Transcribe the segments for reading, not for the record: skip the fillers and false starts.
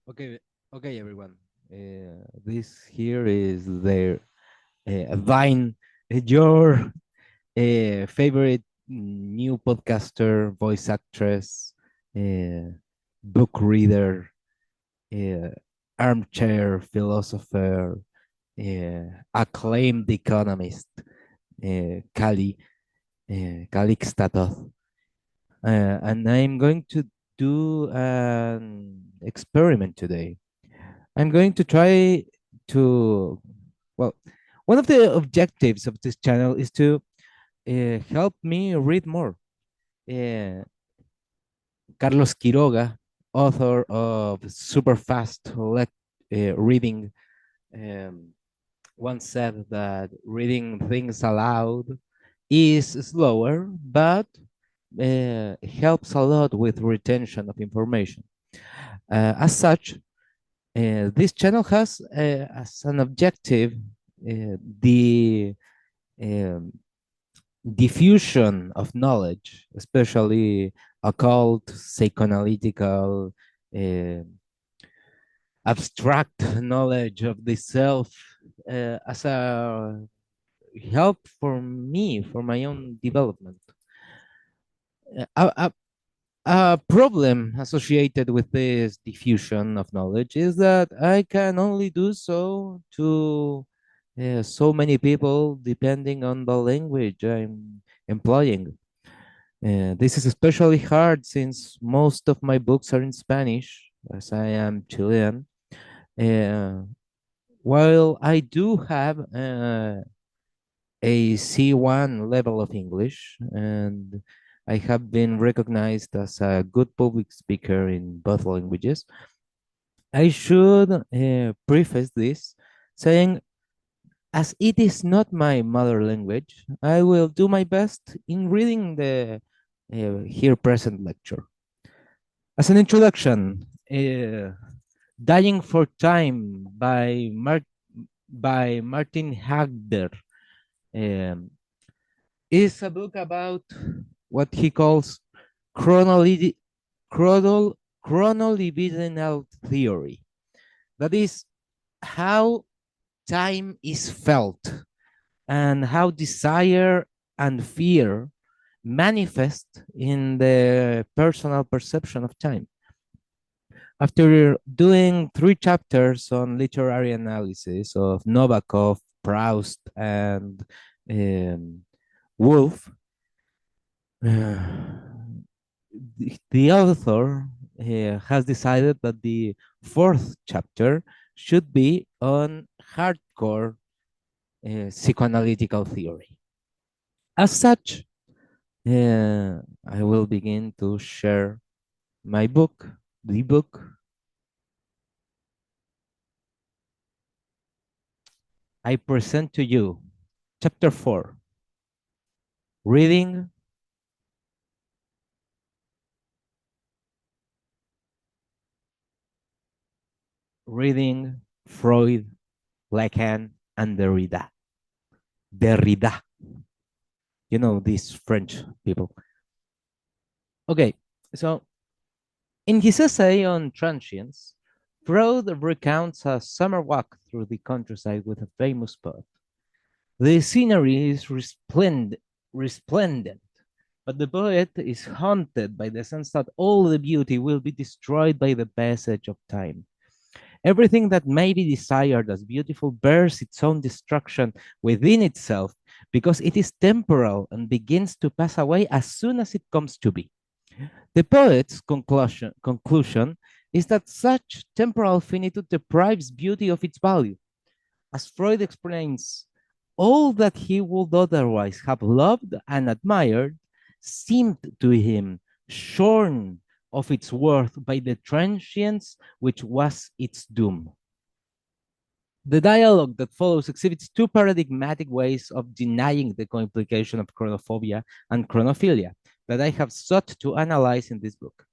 Okay, okay, everyone. This here is their Vine, your favorite new podcaster, voice actress, uh, book reader, uh, armchair philosopher, acclaimed economist, Kalixtathoth. And I'm going to do an experiment today. I'm going to try to, well, one of the objectives of this channel is to help me read more. Uh, Carlos Quiroga, author of Super Fast Reading, um, once said that reading things aloud is slower, but helps a lot with retention of information. As such, this channel has as an objective the um, diffusion of knowledge, especially occult, psychoanalytical, uh, abstract knowledge of the self, as a help for me for my own development. A, a problem associated with this diffusion of knowledge is that I can only do so to so many people depending on the language I'm employing. This is especially hard since most of my books are in Spanish, as I am Chilean. Uh, while I do have a C1 level of English, and I have been recognized as a good public speaker in both languages. I should preface this saying, as it is not my mother language, I will do my best in reading the here present lecture. As an introduction, Dying for Time by Martin Hagder um, is a book about what he calls chronoli- chronolibidinal theory. That is how time is felt and how desire and fear manifest in the personal perception of time. After doing 3 chapters on literary analysis of Novakov, Proust, and um, Wolf, the author has decided that the 4th chapter should be on hardcore psychoanalytical theory. As such, I will begin to share my book, the book. I present to you chapter 4, reading reading Freud, Lacan, and Derrida. Derrida, you know, these French people. Okay, so in his essay on transience, Freud recounts a summer walk through the countryside with a famous poet. The scenery is resplendent, but the poet is haunted by the sense that all the beauty will be destroyed by the passage of time. Everything that may be desired as beautiful bears its own destruction within itself because it is temporal and begins to pass away as soon as it comes to be. The poet's conclusion is that such temporal finitude deprives beauty of its value. As Freud explains, all that he would otherwise have loved and admired seemed to him shorn of its worth by the transience which was its doom. The dialogue that follows exhibits 2 paradigmatic ways of denying the co-implication of chronophobia and chronophilia that I have sought to analyze in this book.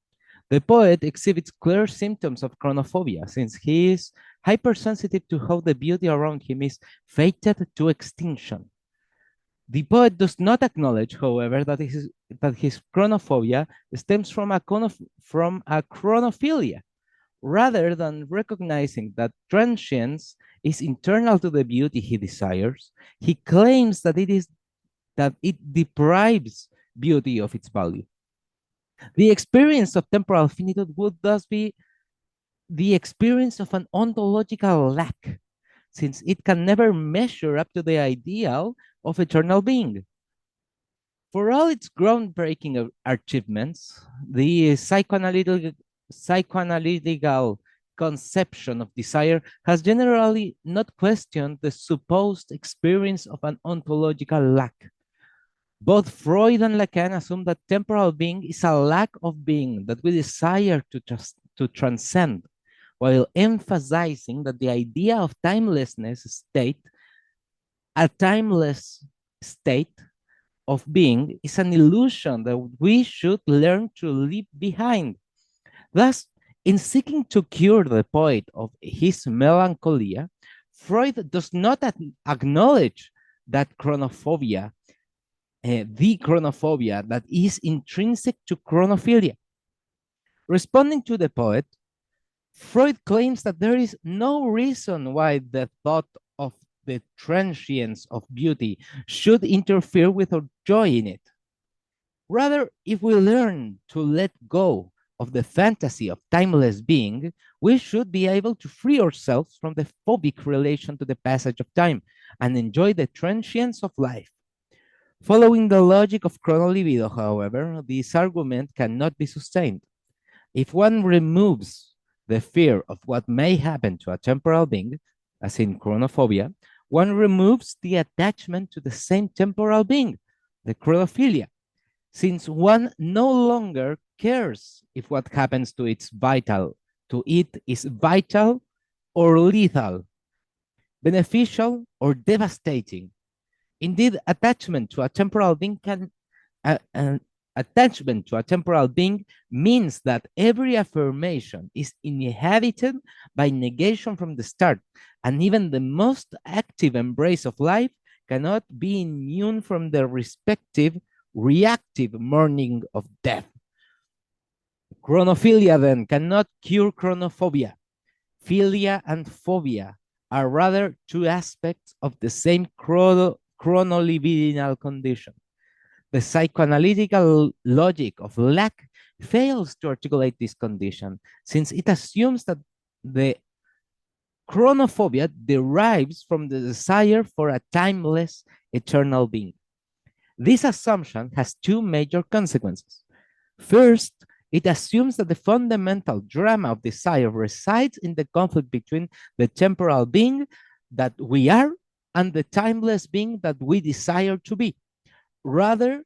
The poet exhibits clear symptoms of chronophobia since he is hypersensitive to how the beauty around him is fated to extinction. The poet does not acknowledge, however, that his chronophobia stems from a chronophilia, Rather than recognizing that transience is internal to the beauty he desires, he claims that it deprives beauty of its value. The experience of temporal finitude would thus be the experience of an ontological lack, since it can never measure up to the ideal of eternal being. For all its groundbreaking achievements, the psychoanalytical conception of desire has generally not questioned the supposed experience of an ontological lack. Both Freud and Lacan assume that temporal being is a lack of being that we desire to transcend, while emphasizing that the idea of a timeless state of being, is an illusion that we should learn to leave behind. Thus, in seeking to cure the poet of his melancholia, Freud does not acknowledge that chronophobia, the chronophobia that is intrinsic to chronophilia. Responding to the poet, Freud claims that there is no reason why the thought of the transience of beauty should interfere with our joy in it. Rather, if we learn to let go of the fantasy of timeless being, we should be able to free ourselves from the phobic relation to the passage of time and enjoy the transience of life. Following the logic of chronolibido, however, this argument cannot be sustained. If one removes the fear of what may happen to a temporal being, as in chronophobia, one removes the attachment to the same temporal being, the chronophilia, since one no longer cares if what happens to it is vital or lethal, beneficial or devastating. Indeed, attachment to a temporal being attachment to a temporal being means that every affirmation is inhabited by negation from the start, and even the most active embrace of life cannot be immune from the respective reactive mourning of death. Chronophilia then cannot cure chronophobia. Philia and phobia are rather two aspects of the same chronolibidinal condition. The psychoanalytical logic of lack fails to articulate this condition, since it assumes that the chronophobia derives from the desire for a timeless, eternal being. This assumption has two major consequences. First, it assumes that the fundamental drama of desire resides in the conflict between the temporal being that we are and the timeless being that we desire to be, rather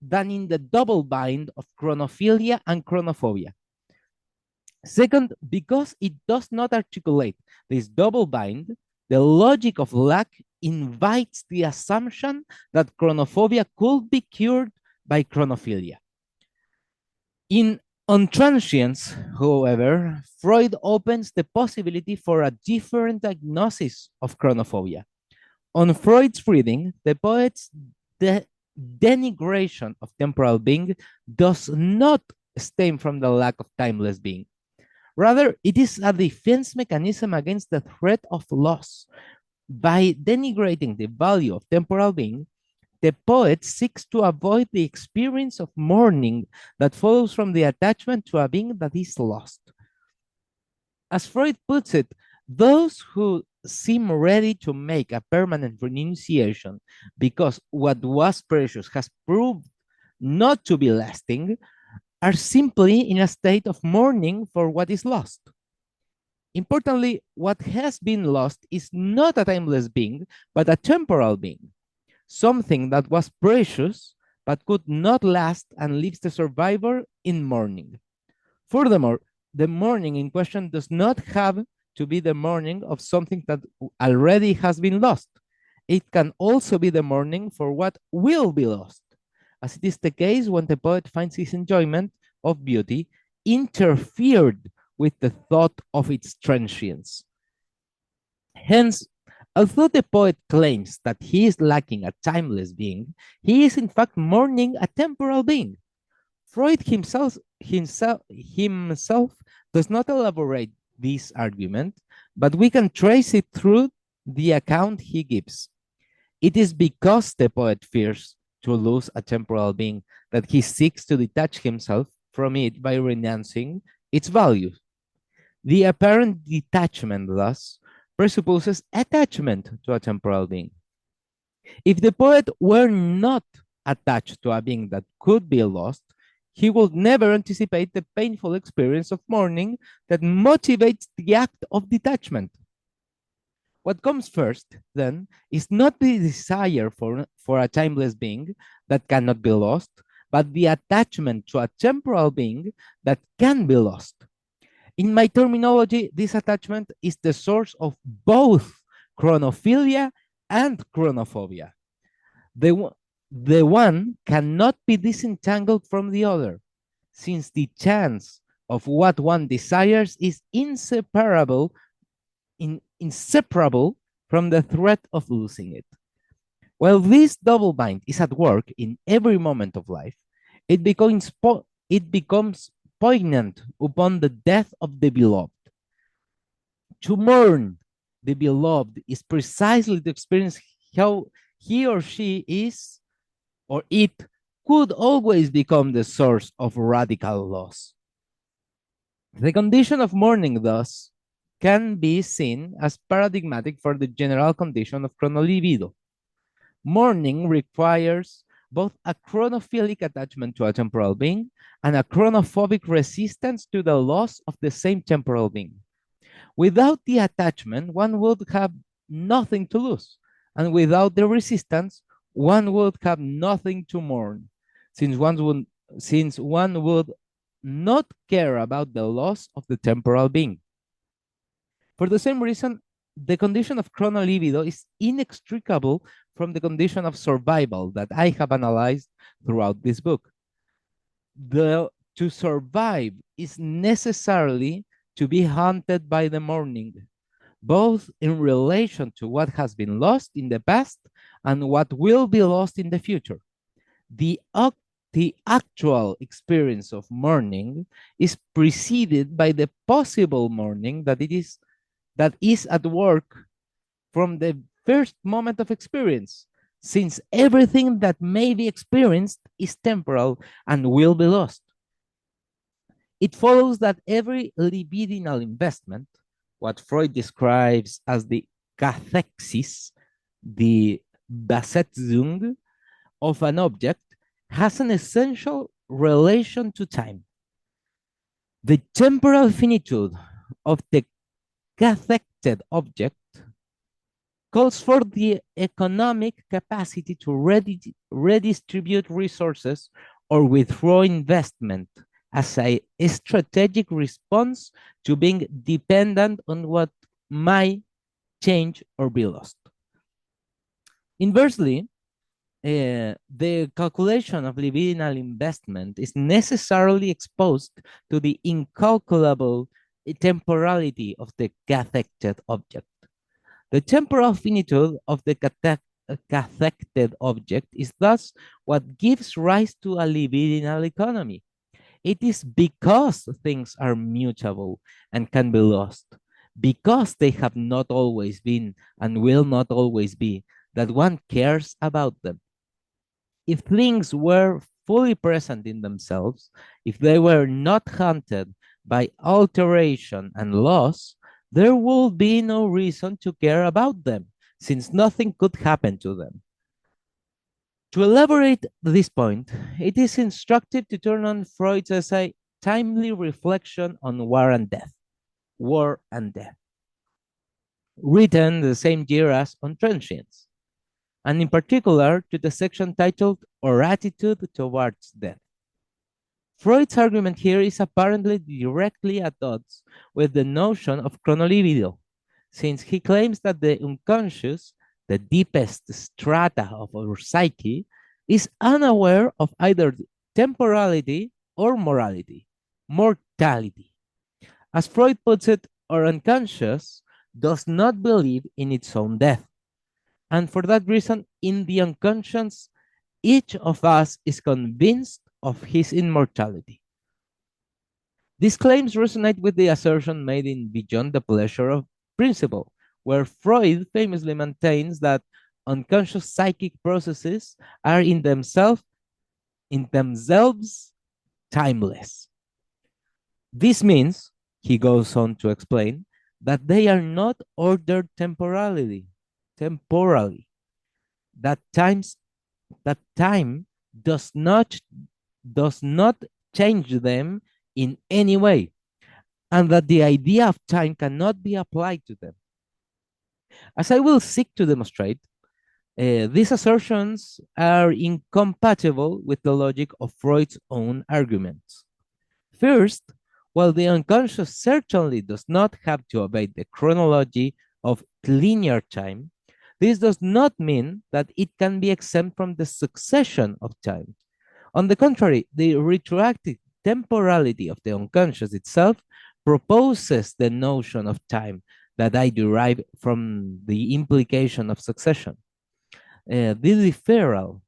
than in the double bind of chronophilia and chronophobia. Second, because it does not articulate this double bind, the logic of lack invites the assumption that chronophobia could be cured by chronophilia. On transience, however, Freud opens the possibility for a different diagnosis of chronophobia. On Freud's reading, the poet's denigration of temporal being does not stem from the lack of timeless being. Rather, it is a defense mechanism against the threat of loss. By denigrating the value of temporal being, the poet seeks to avoid the experience of mourning that follows from the attachment to a being that is lost. As Freud puts it, those who seem ready to make a permanent renunciation because what was precious has proved not to be lasting are simply in a state of mourning for what is lost. Importantly, what has been lost is not a timeless being, but a temporal being, something that was precious but could not last and leaves the survivor in mourning. Furthermore, the mourning in question does not have to be the mourning of something that already has been lost. It can also be the mourning for what will be lost, as it is the case when the poet finds his enjoyment of beauty interfered with the thought of its transience. Hence, although the poet claims that he is lacking a timeless being, he is in fact mourning a temporal being. Freud himself does not elaborate this argument, but we can trace it through the account he gives. It is because the poet fears to lose a temporal being that he seeks to detach himself from it by renouncing its value. The apparent detachment, thus, presupposes attachment to a temporal being. If the poet were not attached to a being that could be lost, he would never anticipate the painful experience of mourning that motivates the act of detachment. What comes first, then, is not the desire for a timeless being that cannot be lost, but the attachment to a temporal being that can be lost. In my terminology, this attachment is the source of both chronophilia and chronophobia. The one cannot be disentangled from the other, since the chance of what one desires is inseparable from the threat of losing it. While this double bind is at work in every moment of life, it becomes poignant upon the death of the beloved. To mourn the beloved is precisely to experience how he or she is, or it could always become the source of radical loss. The condition of mourning, thus, can be seen as paradigmatic for the general condition of chronolibido. Mourning requires both a chronophilic attachment to a temporal being and a chronophobic resistance to the loss of the same temporal being. Without the attachment, one would have nothing to lose, and without the resistance, one would have nothing to mourn, since one would not care about the loss of the temporal being. For the same reason, the condition of chronolibido is inextricable from the condition of survival that I have analyzed throughout this book. To survive is necessarily to be haunted by the mourning, both in relation to what has been lost in the past and what will be lost in the future. The actual experience of mourning is preceded by the possible mourning that is at work from the first moment of experience, since everything that may be experienced is temporal and will be lost. It follows that every libidinal investment, what Freud describes as the cathexis, the Besetzung of an object, has an essential relation to time. The temporal finitude of the cathected object calls for the economic capacity to redistribute resources or withdraw investment as a strategic response to being dependent on what might change or be lost. Inversely, the calculation of libidinal investment is necessarily exposed to the incalculable temporality of the cathected object. The temporal finitude of the cathected object is thus what gives rise to a libidinal economy. It is because things are mutable and can be lost, because they have not always been and will not always be, that one cares about them. If things were fully present in themselves, if they were not haunted by alteration and loss, there would be no reason to care about them, since nothing could happen to them. To elaborate this point, it is instructive to turn on Freud's essay, Timely Reflection on War and Death, written the same year as On Transience, and in particular to the section titled Our Attitude Towards Death. Freud's argument here is apparently directly at odds with the notion of chronolibido, since he claims that the unconscious, the deepest strata of our psyche, is unaware of either temporality or mortality. As Freud puts it, our unconscious does not believe in its own death. And for that reason, in the unconscious, each of us is convinced of his immortality. These claims resonate with the assertion made in Beyond the Pleasure of Principle, where Freud famously maintains that unconscious psychic processes are in themselves timeless. This means, he goes on to explain, that they are not ordered temporally, that time does not change them in any way, and that the idea of time cannot be applied to them. As I will seek to demonstrate, these assertions are incompatible with the logic of Freud's own arguments. First, while the unconscious certainly does not have to obey the chronology of linear time, this does not mean that it can be exempt from the succession of time. On the contrary, the retroactive temporality of the unconscious itself proposes the notion of time that I derive from the implication of succession. The deferral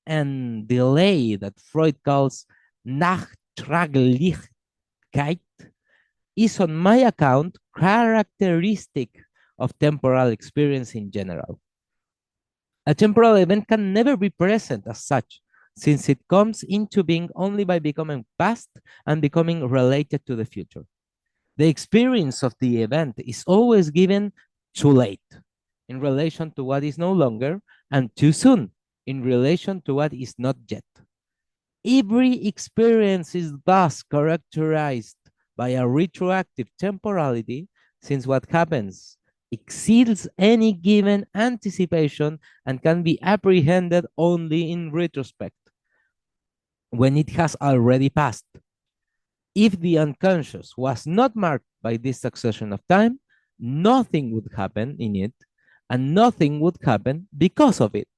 and delay that Freud calls Nachtraglichkeit is, on my account, characteristic of temporal experience in general. A temporal event can never be present as such, since it comes into being only by becoming past and becoming related to the future. The experience of the event is always given too late in relation to what is no longer, and too soon in relation to what is not yet. Every experience is thus characterized by a retroactive temporality, since what happens exceeds any given anticipation and can be apprehended only in retrospect, when it has already passed. If the unconscious was not marked by this succession of time, nothing would happen in it, and nothing would happen because of it.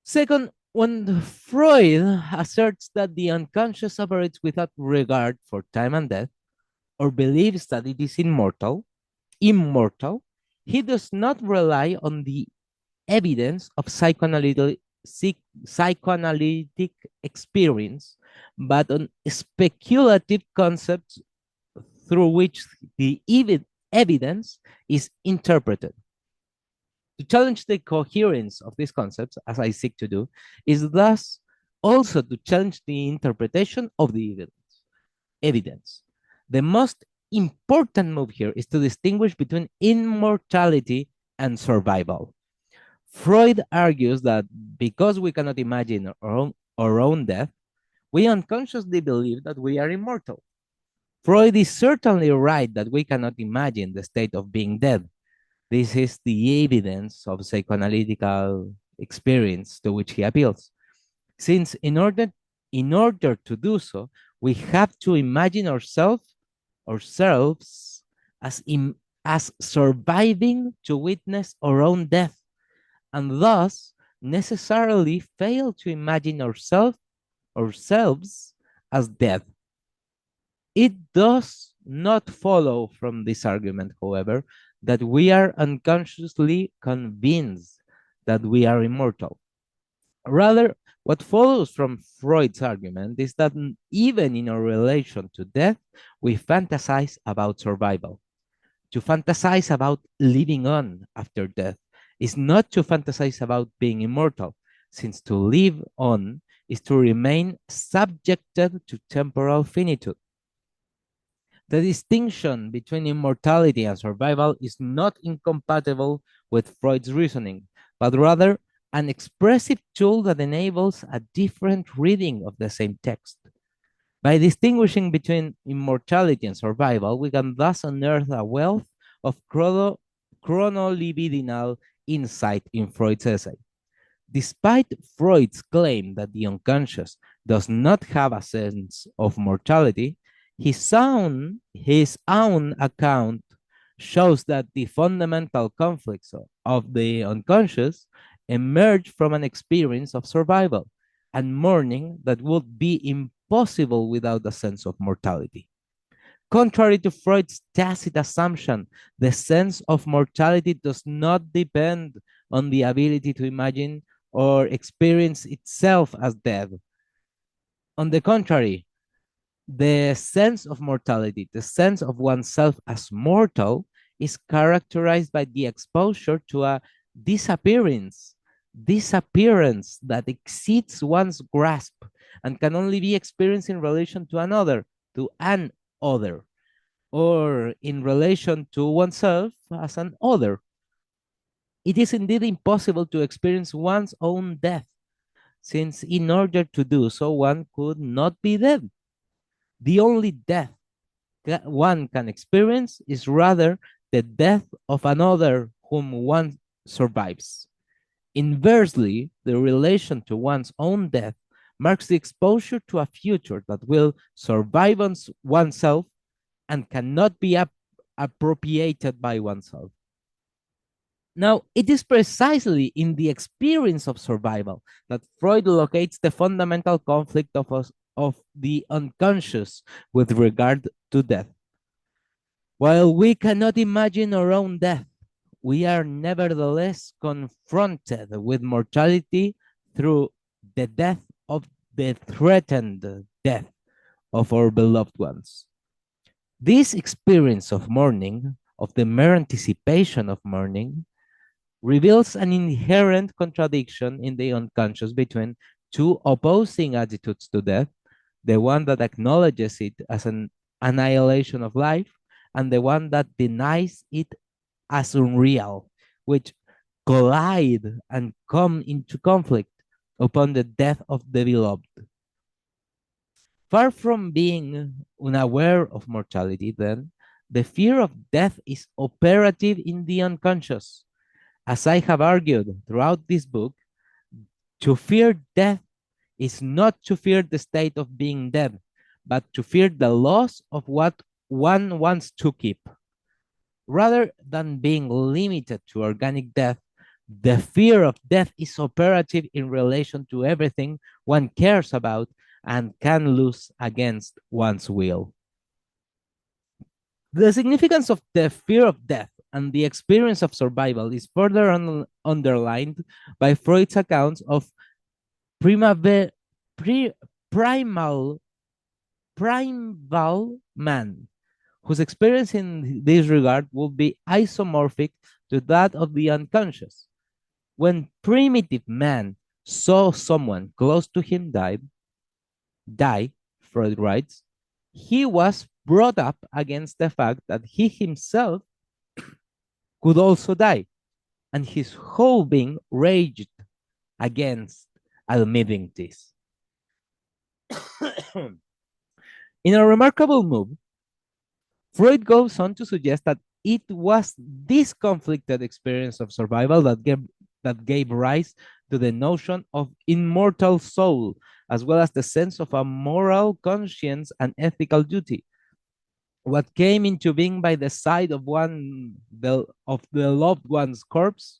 Second, when Freud asserts that the unconscious operates without regard for time and death, or believes that it is immortal, he does not rely on the evidence of psychoanalytic experience, but on speculative concepts through which the evidence is interpreted. To challenge the coherence of these concepts, as I seek to do, is thus also to challenge the interpretation of the evidence. The most important move here is to distinguish between immortality and survival. Freud argues that because we cannot imagine our own death, we unconsciously believe that we are immortal. Freud is certainly right that we cannot imagine the state of being dead. This is the evidence of psychoanalytical experience to which he appeals. Since in order to do so, we have to imagine ourselves as surviving to witness our own death, and thus necessarily fail to imagine ourselves as dead. It does not follow from this argument, however, that we are unconsciously convinced that we are immortal. Rather, what follows from Freud's argument is that even in our relation to death, we fantasize about survival. To fantasize about living on after death is not to fantasize about being immortal, since to live on is to remain subjected to temporal finitude. The distinction between immortality and survival is not incompatible with Freud's reasoning, but rather an expressive tool that enables a different reading of the same text. By distinguishing between immortality and survival, we can thus unearth a wealth of chronolibidinal insight in Freud's essay. Despite Freud's claim that the unconscious does not have a sense of mortality, his own account shows that the fundamental conflicts of the unconscious emerge from an experience of survival and mourning that would be impossible without a sense of mortality. Contrary to Freud's tacit assumption, the sense of mortality does not depend on the ability to imagine or experience itself as dead. On the contrary, The sense of mortality, the sense of oneself as mortal, is characterized by the exposure to a disappearance, disappearance that exceeds one's grasp and can only be experienced in relation to an other, or in relation to oneself as an other. It is indeed impossible to experience one's own death, since in order to do so, one could not be dead. The only death one can experience is rather the death of another whom one survives. Inversely, the relation to one's own death marks the exposure to a future that will survive oneself and cannot be appropriated by oneself. Now, it is precisely in the experience of survival that Freud locates the fundamental conflict of the unconscious with regard to death. While we cannot imagine our own death, we are nevertheless confronted with mortality through the death of the threatened death of our beloved ones. This experience of mourning, of the mere anticipation of mourning, reveals an inherent contradiction in the unconscious between two opposing attitudes to death, the one that acknowledges it as an annihilation of life, and the one that denies it as unreal, which collide and come into conflict upon the death of the beloved. Far from being unaware of mortality, then, the fear of death is operative in the unconscious. As I have argued throughout this book, to fear death is not to fear the state of being dead, but to fear the loss of what one wants to keep. Rather than being limited to organic death, the fear of death is operative in relation to everything one cares about and can lose against one's will. The significance of the fear of death and the experience of survival is further underlined by Freud's accounts of primave- primal man, whose experience in this regard will be isomorphic to that of the unconscious. When primitive man saw someone close to him die, Freud writes, he was brought up against the fact that he himself could also die, and his whole being raged against admitting this. In a remarkable move, Freud goes on to suggest that it was this conflicted experience of survival that gave rise to the notion of immortal soul, as well as the sense of a moral conscience and ethical duty. What came into being by the side of the loved one's corpse,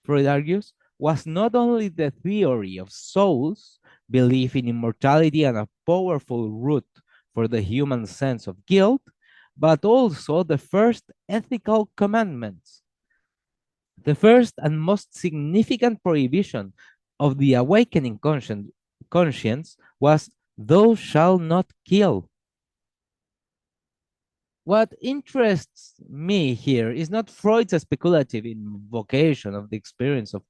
Freud argues, was not only the theory of souls, belief in immortality, and a powerful root for the human sense of guilt, but also the first ethical commandments. The first and most significant prohibition of the awakening conscience was, "Thou shalt not kill." What interests me here is not Freud's speculative invocation of the experience of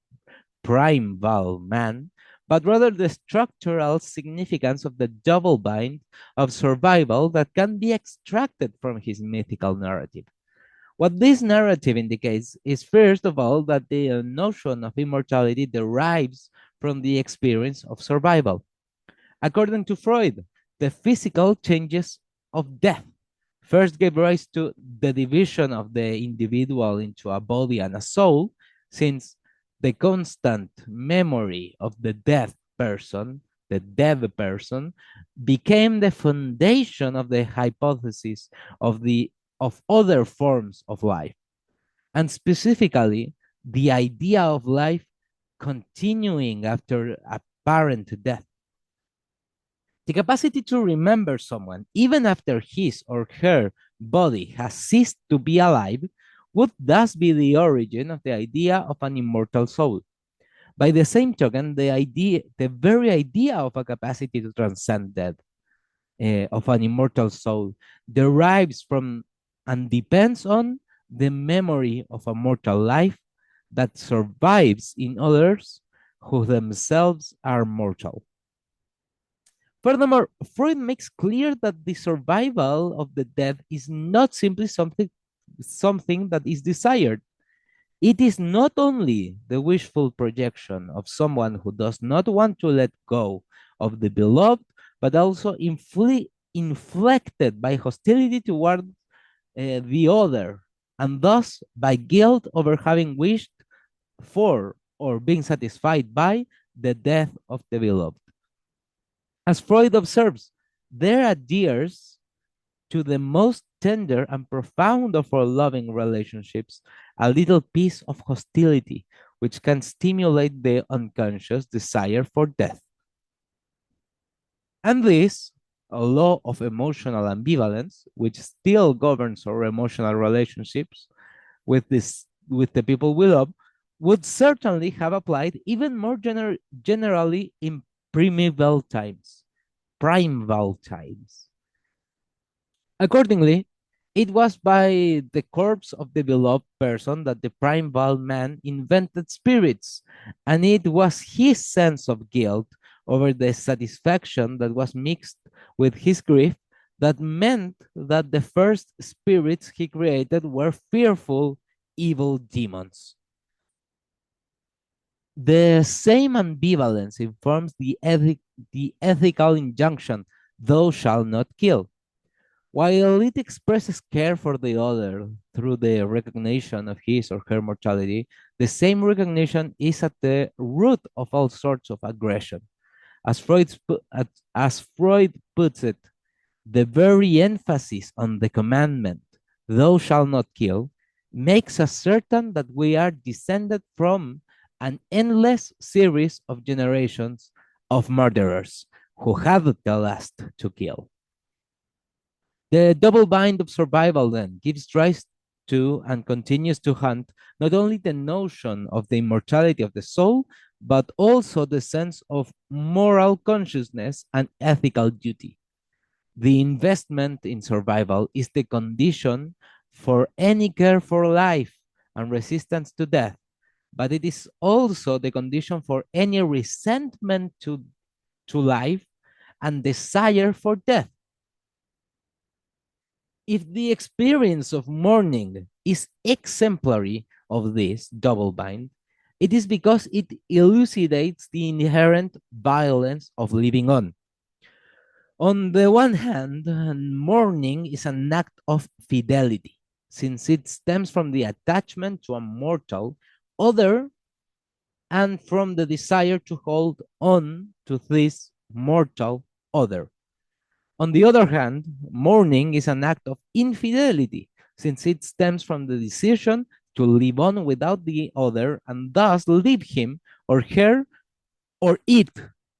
primal man, but rather the structural significance of the double bind of survival that can be extracted from his mythical narrative. What this narrative indicates is, first of all, that the notion of immortality derives from the experience of survival. According to Freud, the physical changes of death first gave rise to the division of the individual into a body and a soul, since the constant memory of the dead person became the foundation of the hypothesis of other forms of life, and specifically the idea of life continuing after apparent death. The capacity to remember someone, even after his or her body has ceased to be alive, would thus be the origin of the idea of an immortal soul. By the same token, the very idea of a capacity to transcend death of an immortal soul derives from and depends on the memory of a mortal life that survives in others who themselves are mortal. Furthermore, Freud makes clear that the survival of the dead is not simply something that is desired. It is not only the wishful projection of someone who does not want to let go of the beloved, but also inflected by hostility toward the other, and thus by guilt over having wished for or being satisfied by the death of the beloved. As Freud observes, there adheres to the most tender and profound of our loving relationships a little piece of hostility, which can stimulate the unconscious desire for death. And this, a law of emotional ambivalence, which still governs our emotional relationships with the people we love, would certainly have applied even more generally in primeval times, primeval times. Accordingly, it was by the corpse of the beloved person that the primeval man invented spirits, and it was his sense of guilt over the satisfaction that was mixed with his grief that meant that the first spirits he created were fearful, evil demons. The same ambivalence informs the ethical injunction, thou shalt not kill. While it expresses care for the other through the recognition of his or her mortality, the same recognition is at the root of all sorts of aggression. As Freud puts it, the very emphasis on the commandment, thou shalt not kill, makes us certain that we are descended from an endless series of generations of murderers who have the lust to kill. The double bind of survival then gives rise to and continues to hunt not only the notion of the immortality of the soul, but also the sense of moral consciousness and ethical duty. The investment in survival is the condition for any care for life and resistance to death, but it is also the condition for any resentment to life and desire for death. If the experience of mourning is exemplary of this double bind, it is because it elucidates the inherent violence of living on. On the one hand, mourning is an act of fidelity, since it stems from the attachment to a mortal other and from the desire to hold on to this mortal other. On the other hand, mourning is an act of infidelity, since it stems from the decision to live on without the other and thus leave him or her or it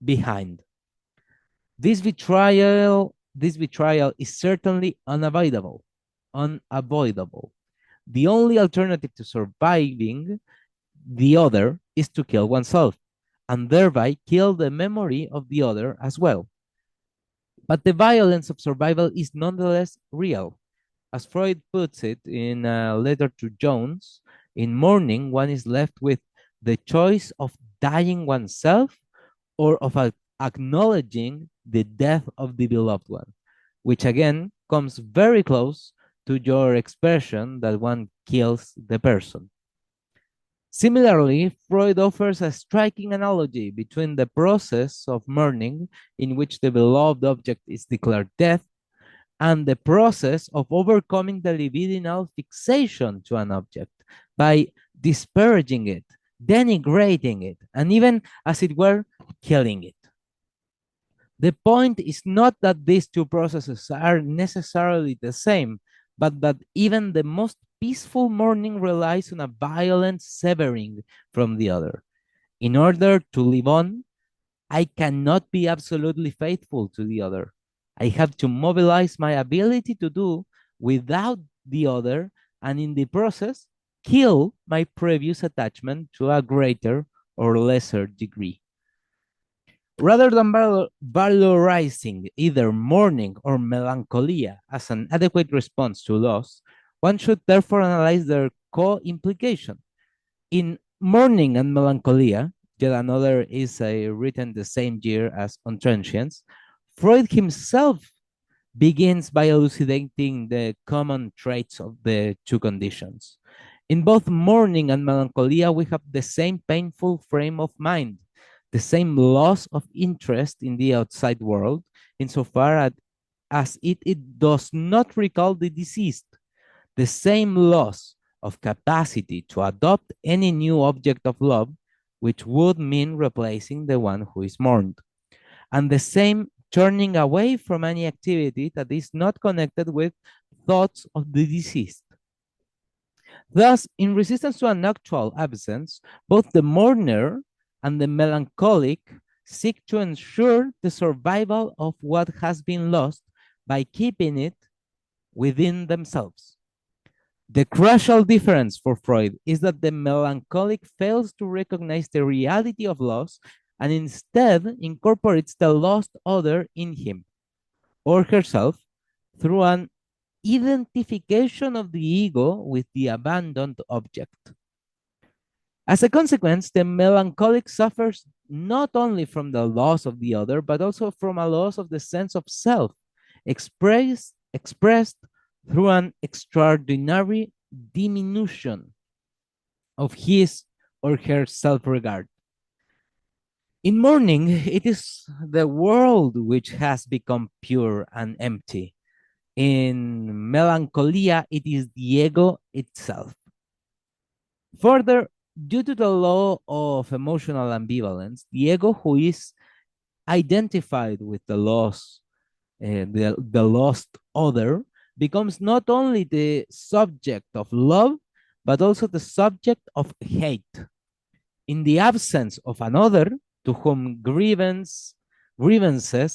behind. This betrayal is certainly unavoidable. The only alternative to surviving the other is to kill oneself, and thereby kill the memory of the other as well. But the violence of survival is nonetheless real. As Freud puts it in a letter to Jones, in mourning, one is left with the choice of dying oneself or of acknowledging the death of the beloved one, which again comes very close to your expression that one kills the person. Similarly, Freud offers a striking analogy between the process of mourning, in which the beloved object is declared dead, and the process of overcoming the libidinal fixation to an object by disparaging it, denigrating it, and even, as it were, killing it. The point is not that these two processes are necessarily the same, but that even the most peaceful mourning relies on a violent severing from the other. In order to live on, I cannot be absolutely faithful to the other. I have to mobilize my ability to do without the other, and in the process, kill my previous attachment to a greater or lesser degree. Rather than valorizing either mourning or melancholia as an adequate response to loss, one should therefore analyze their co-implication. In Mourning and Melancholia, yet another essay written the same year as On Transience, Freud himself begins by elucidating the common traits of the two conditions. In both mourning and melancholia, we have the same painful frame of mind, the same loss of interest in the outside world, insofar as it does not recall the deceased, the same loss of capacity to adopt any new object of love, which would mean replacing the one who is mourned, and the same turning away from any activity that is not connected with thoughts of the deceased. Thus, in resistance to an actual absence, both the mourner and the melancholic seek to ensure the survival of what has been lost by keeping it within themselves. The crucial difference for Freud is that the melancholic fails to recognize the reality of loss and instead incorporates the lost other in him or herself through an identification of the ego with the abandoned object. As a consequence, the melancholic suffers not only from the loss of the other, but also from a loss of the sense of self, expressed through an extraordinary diminution of his or her self regard. In mourning, it is the world which has become pure and empty. In melancholia, it is the ego itself. Further, due to the law of emotional ambivalence, the ego who is identified with the loss, the lost other, becomes not only the subject of love, but also the subject of hate. In the absence of another to whom grievances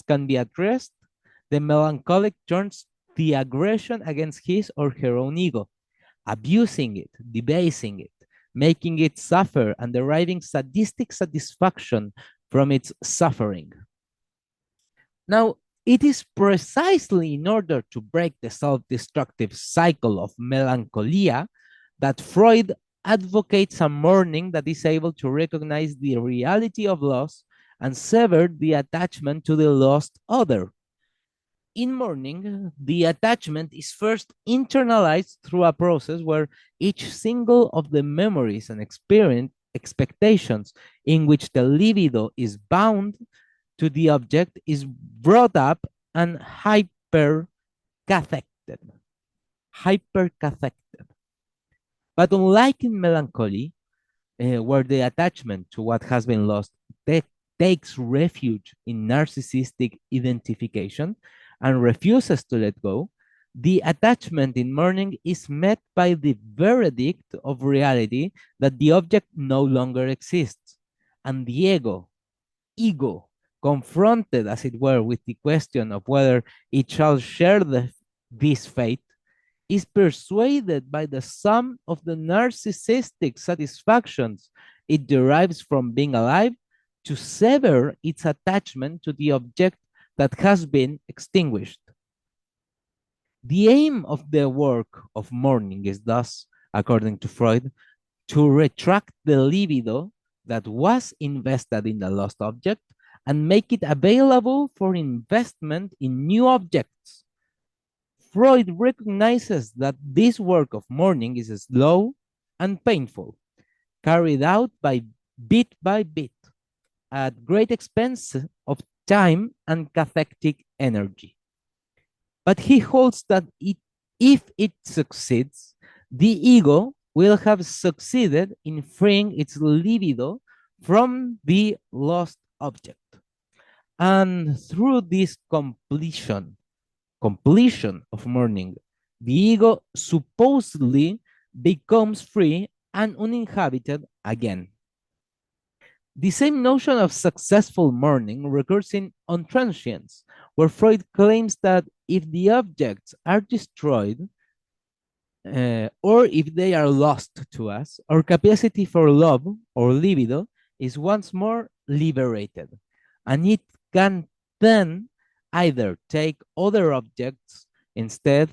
can be addressed, the melancholic turns the aggression against his or her own ego, abusing it, debasing it, making it suffer, and deriving sadistic satisfaction from its suffering. Now, it is precisely in order to break the self destructive cycle of melancholia that Freud advocates a mourning that is able to recognize the reality of loss and sever the attachment to the lost other. In mourning, the attachment is first internalized through a process where each single of the memories and expectations in which the libido is bound to the object is brought up and hypercathected. Hypercathected. But unlike in melancholy, where the attachment to what has been lost takes refuge in narcissistic identification and refuses to let go, the attachment in mourning is met by the verdict of reality that the object no longer exists. And the ego, confronted as it were with the question of whether it shall share this fate, is persuaded by the sum of the narcissistic satisfactions it derives from being alive to sever its attachment to the object that has been extinguished. The aim of the work of mourning is thus, according to Freud, to retract the libido that was invested in the lost object and make it available for investment in new objects. Freud recognizes that this work of mourning is slow and painful, carried out by bit, at great expense of time and cathectic energy. But he holds that if it succeeds, the ego will have succeeded in freeing its libido from the lost object. And through this completion of mourning, the ego supposedly becomes free and uninhabited again. The same notion of successful mourning recurs in On Transience, where Freud claims that if the objects are destroyed, or if they are lost to us, our capacity for love or libido is once more liberated. and it can then either take other objects instead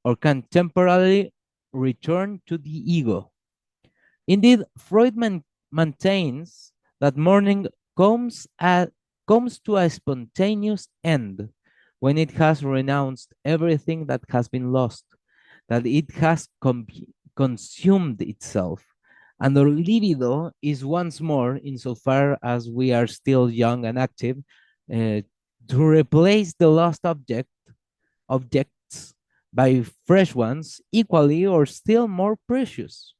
or can temporarily return to the ego. Indeed, Freud maintains that mourning comes, comes to a spontaneous end when it has renounced everything that has been lost, that it has consumed itself. And our libido is once more, insofar as we are still young and active, to replace the lost objects by fresh ones, equally or still more precious.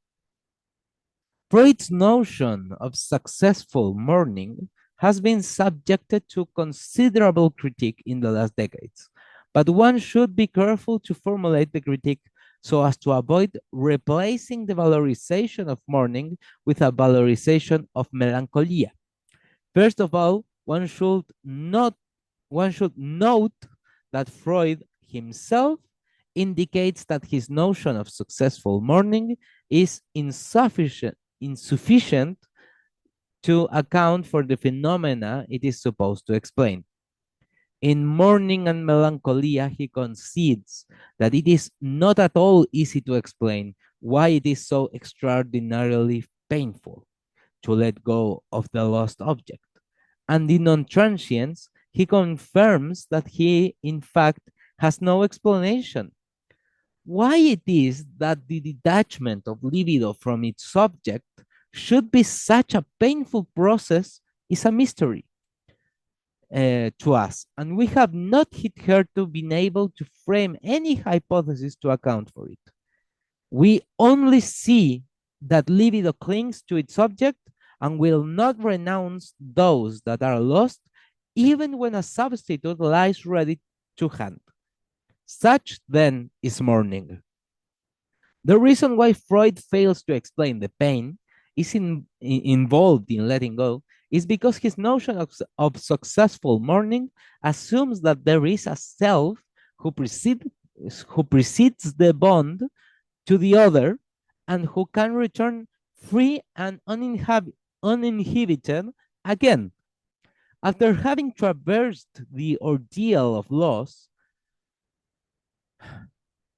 Freud's notion of successful mourning has been subjected to considerable critique in the last decades, but one should be careful to formulate the critique so as to avoid replacing the valorization of mourning with a valorization of melancholia. First of all, one should note that Freud himself indicates that his notion of successful mourning is insufficient to account for the phenomena it is supposed to explain. In Mourning and Melancholia, he concedes that it is not at all easy to explain why it is so extraordinarily painful to let go of the lost object. And in Non-Transience, he confirms that he, in fact, has no explanation. Why it is that the detachment of libido from its subject should be such a painful process is a mystery to us, and we have not hitherto been able to frame any hypothesis to account for it. We only see that libido clings to its object and will not renounce those that are lost, even when a substitute lies ready to hand. Such then is mourning. The reason why Freud fails to explain the pain is involved in letting go is because his notion of successful mourning assumes that there is a self who precedes the bond to the other and who can return free and uninhibited again. After having traversed the ordeal of loss,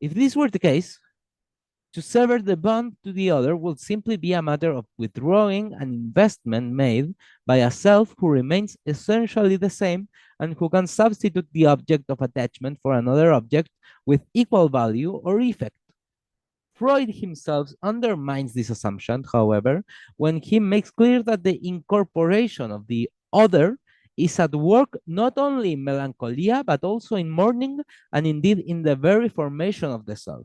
if this were the case, to sever the bond to the other will simply be a matter of withdrawing an investment made by a self who remains essentially the same and who can substitute the object of attachment for another object with equal value or effect. Freud himself undermines this assumption, however, when he makes clear that the incorporation of the other is at work not only in melancholia, but also in mourning and indeed in the very formation of the self.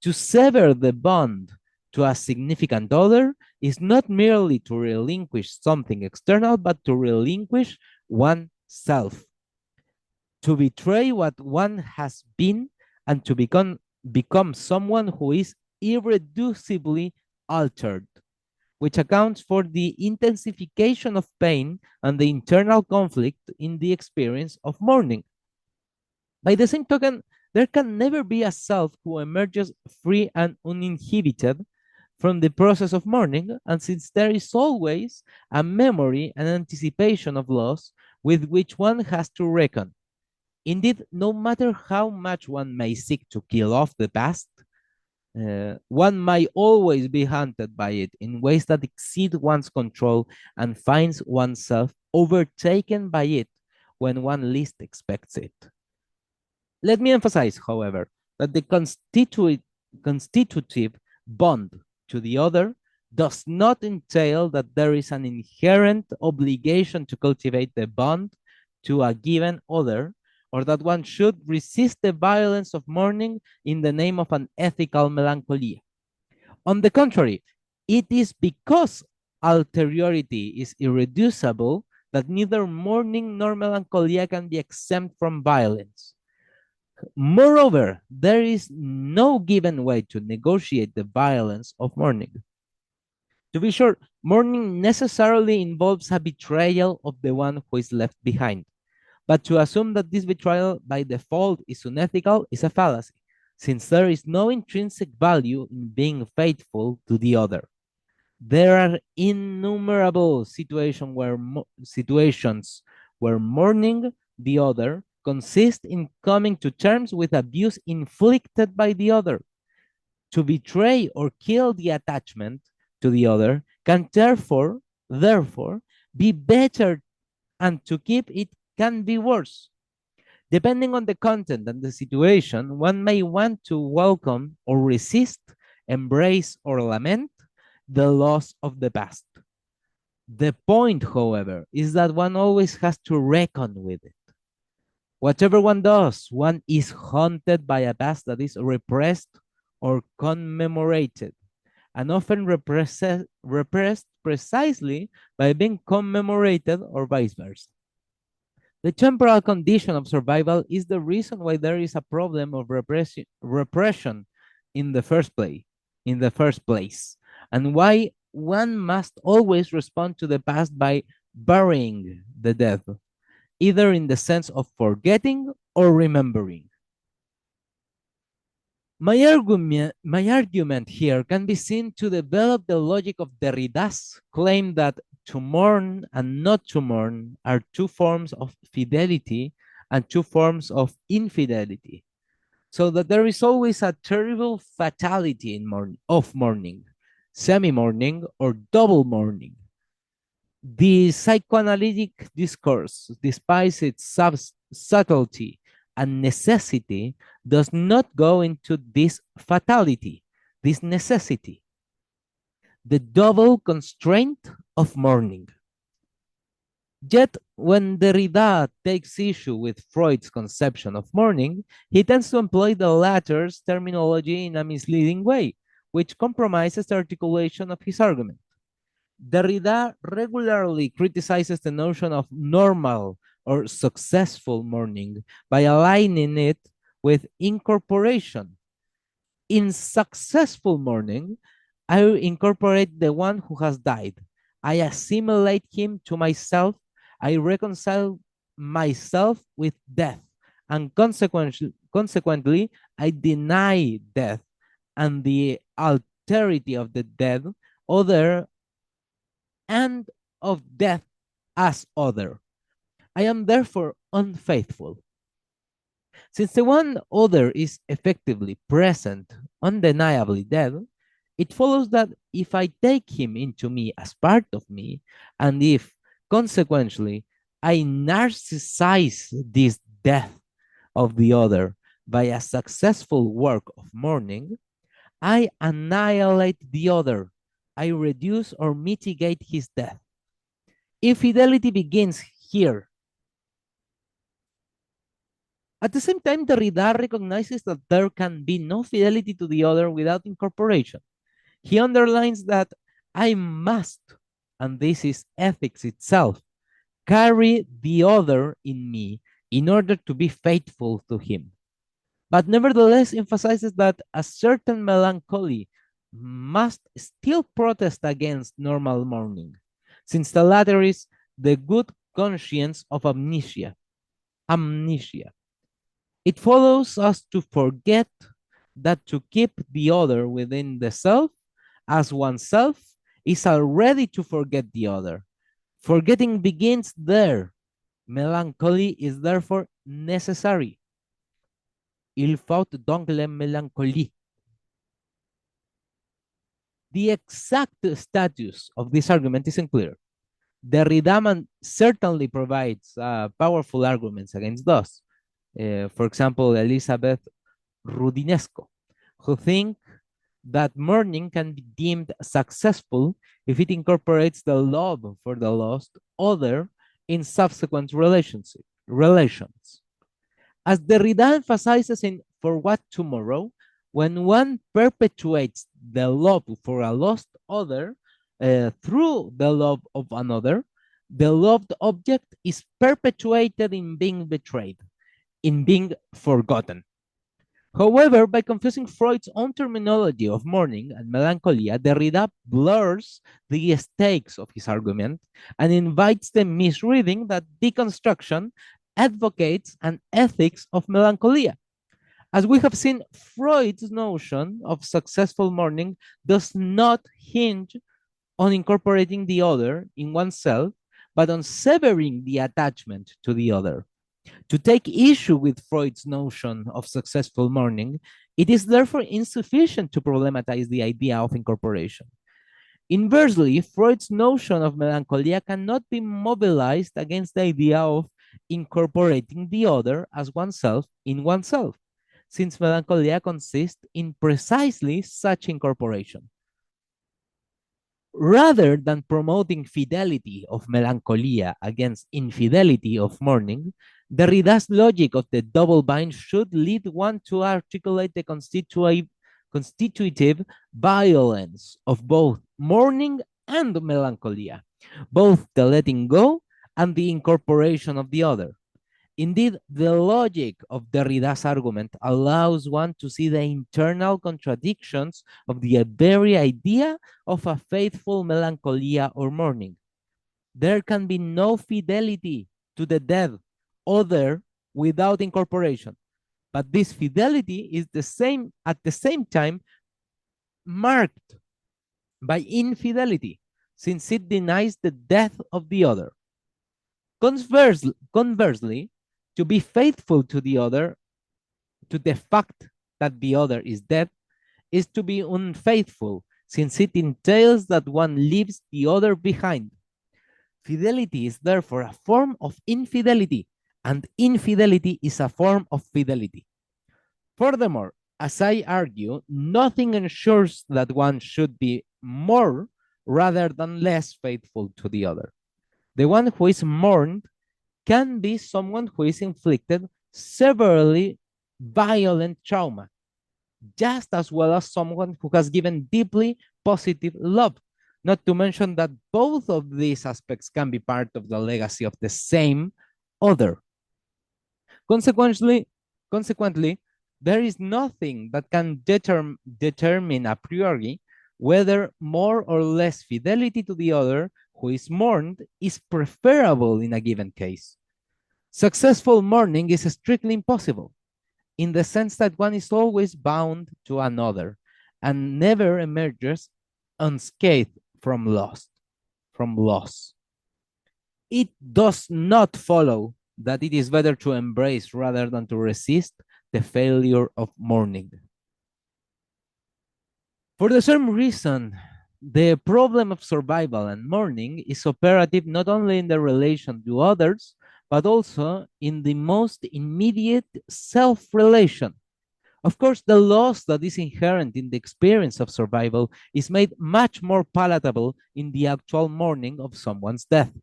To sever the bond to a significant other is not merely to relinquish something external, but to relinquish oneself, to betray what one has been and to become someone who is irreducibly altered, which accounts for the intensification of pain and the internal conflict in the experience of mourning. By the same token, there can never be a self who emerges free and uninhibited from the process of mourning, and since there is always a memory and anticipation of loss with which one has to reckon. Indeed, no matter how much one may seek to kill off the past, one may always be haunted by it in ways that exceed one's control and finds oneself overtaken by it when one least expects it. Let me emphasize, however, that the constitutive bond to the other does not entail that there is an inherent obligation to cultivate the bond to a given other, or that one should resist the violence of mourning in the name of an ethical melancholia. On the contrary, it is because ulteriority is irreducible that neither mourning nor melancholia can be exempt from violence. Moreover, there is no given way to negotiate the violence of mourning. To be sure, mourning necessarily involves a betrayal of the one who is left behind. But to assume that this betrayal by default is unethical is a fallacy, since there is no intrinsic value in being faithful to the other. There are innumerable situations where mourning the other consists in coming to terms with abuse inflicted by the other. To betray or kill the attachment to the other can therefore be better, and to keep it can be worse. Depending on the content and the situation, one may want to welcome or resist, embrace or lament the loss of the past. The point, however, is that one always has to reckon with it. Whatever one does, one is haunted by a past that is repressed or commemorated, and often repressed precisely by being commemorated or vice versa. The temporal condition of survival is the reason why there is a problem of repression in the first place, and why one must always respond to the past by burying the dead, either in the sense of forgetting or remembering. My argument here can be seen to develop the logic of Derrida's claim that to mourn and not to mourn are two forms of fidelity and two forms of infidelity. So that there is always a terrible fatality of mourning, semi-mourning, or double mourning. The psychoanalytic discourse, despite its subtlety and necessity, does not go into this fatality, this necessity, the double constraint of mourning. Yet, when Derrida takes issue with Freud's conception of mourning, he tends to employ the latter's terminology in a misleading way, which compromises the articulation of his argument. Derrida regularly criticizes the notion of normal or successful mourning by aligning it with incorporation. In successful mourning, I incorporate the one who has died. I assimilate him to myself. I reconcile myself with death. And consequently, I deny death and the alterity of the dead, other, and of death as other. I am therefore unfaithful. Since the one other is effectively present, undeniably dead, it follows that if I take him into me as part of me, and if consequently I narcissize this death of the other by a successful work of mourning, I annihilate the other. I reduce or mitigate his death. Infidelity begins here. At the same time, Derrida recognizes that there can be no fidelity to the other without incorporation. He underlines that I must, and this is ethics itself, carry the other in me in order to be faithful to him. But nevertheless emphasizes that a certain melancholy must still protest against normal mourning, since the latter is the good conscience of amnesia. It follows us to forget that to keep the other within the self as oneself is already to forget the other. Forgetting begins there. Melancholy is therefore necessary. Il faut donc la mélancolie. The exact status of this argument isn't clear. Derrida certainly provides powerful arguments against those. For example, Elizabeth Rudinesco, who think that mourning can be deemed successful if it incorporates the love for the lost other in subsequent relations. As Derrida emphasizes in For What Tomorrow, when one perpetuates the love for a lost other through the love of another, the loved object is perpetuated in being betrayed, in being forgotten. However, by confusing Freud's own terminology of mourning and melancholia, Derrida blurs the stakes of his argument and invites the misreading that deconstruction advocates an ethics of melancholia. As we have seen, Freud's notion of successful mourning does not hinge on incorporating the other in oneself, but on severing the attachment to the other. To take issue with Freud's notion of successful mourning, it is therefore insufficient to problematize the idea of incorporation. Inversely, Freud's notion of melancholia cannot be mobilized against the idea of incorporating the other as oneself in oneself, since melancholia consists in precisely such incorporation. Rather than promoting fidelity of melancholia against infidelity of mourning, Derrida's logic of the double bind should lead one to articulate the constitutive violence of both mourning and melancholia, both the letting go and the incorporation of the other. Indeed, the logic of Derrida's argument allows one to see the internal contradictions of the very idea of a faithful melancholia or mourning. There can be no fidelity to the dead other without incorporation, but this fidelity is at the same time marked by infidelity, since it denies the death of the other. Conversely, to be faithful to the other, to the fact that the other is dead, is to be unfaithful, since it entails that one leaves the other behind. Fidelity is therefore a form of infidelity, and infidelity is a form of fidelity. Furthermore, as I argue, nothing ensures that one should be more rather than less faithful to the other. The one who is mourned can be someone who is inflicted severely violent trauma, just as well as someone who has given deeply positive love. Not to mention that both of these aspects can be part of the legacy of the same other. Consequently, there is nothing that can determine a priori whether more or less fidelity to the other who is mourned is preferable in a given case. Successful mourning is strictly impossible in the sense that one is always bound to another and never emerges unscathed from loss. It does not follow that it is better to embrace rather than to resist the failure of mourning. For the same reason, the problem of survival and mourning is operative not only in the relation to others, but also in the most immediate self-relation. Of course, the loss that is inherent in the experience of survival is made much more palatable in the actual mourning of someone's death.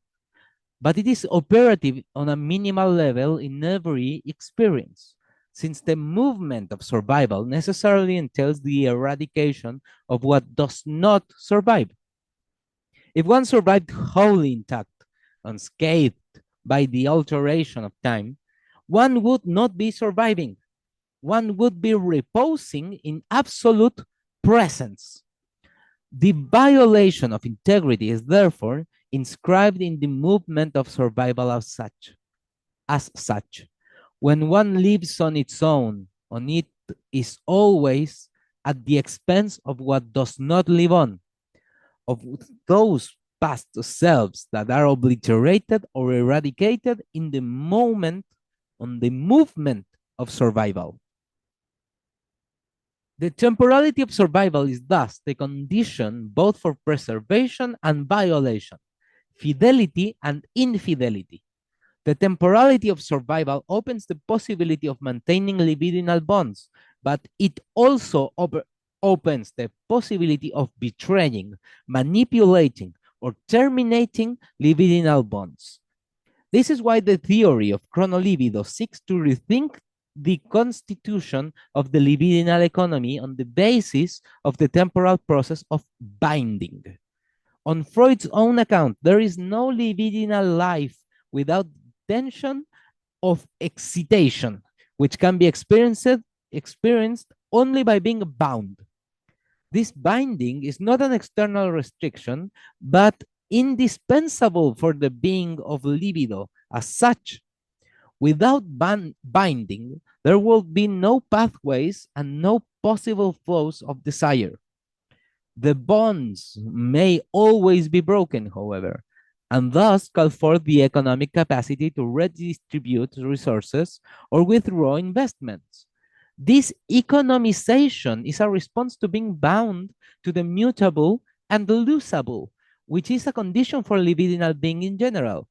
But it is operative on a minimal level in every experience, since the movement of survival necessarily entails the eradication of what does not survive. If one survived wholly intact, unscathed by the alteration of time, one would not be surviving. One would be reposing in absolute presence. The violation of integrity is therefore inscribed in the movement of survival as such. When one lives on its own, on it is always at the expense of what does not live on, of those past selves that are obliterated or eradicated in the moment, on the movement of survival. The temporality of survival is thus the condition both for preservation and violation, fidelity and infidelity. The temporality of survival opens the possibility of maintaining libidinal bonds, but it also opens the possibility of betraying, manipulating, or terminating libidinal bonds. This is why the theory of chronolibido seeks to rethink the constitution of the libidinal economy on the basis of the temporal process of binding. On Freud's own account, there is no libidinal life without tension of excitation, which can be experienced only by being bound. This binding is not an external restriction, but indispensable for the being of libido as such. Without binding, there will be no pathways and no possible flows of desire. The bonds may always be broken, however, and thus call forth the economic capacity to redistribute resources or withdraw investments. This economization is a response to being bound to the mutable and the losable, which is a condition for libidinal being in general.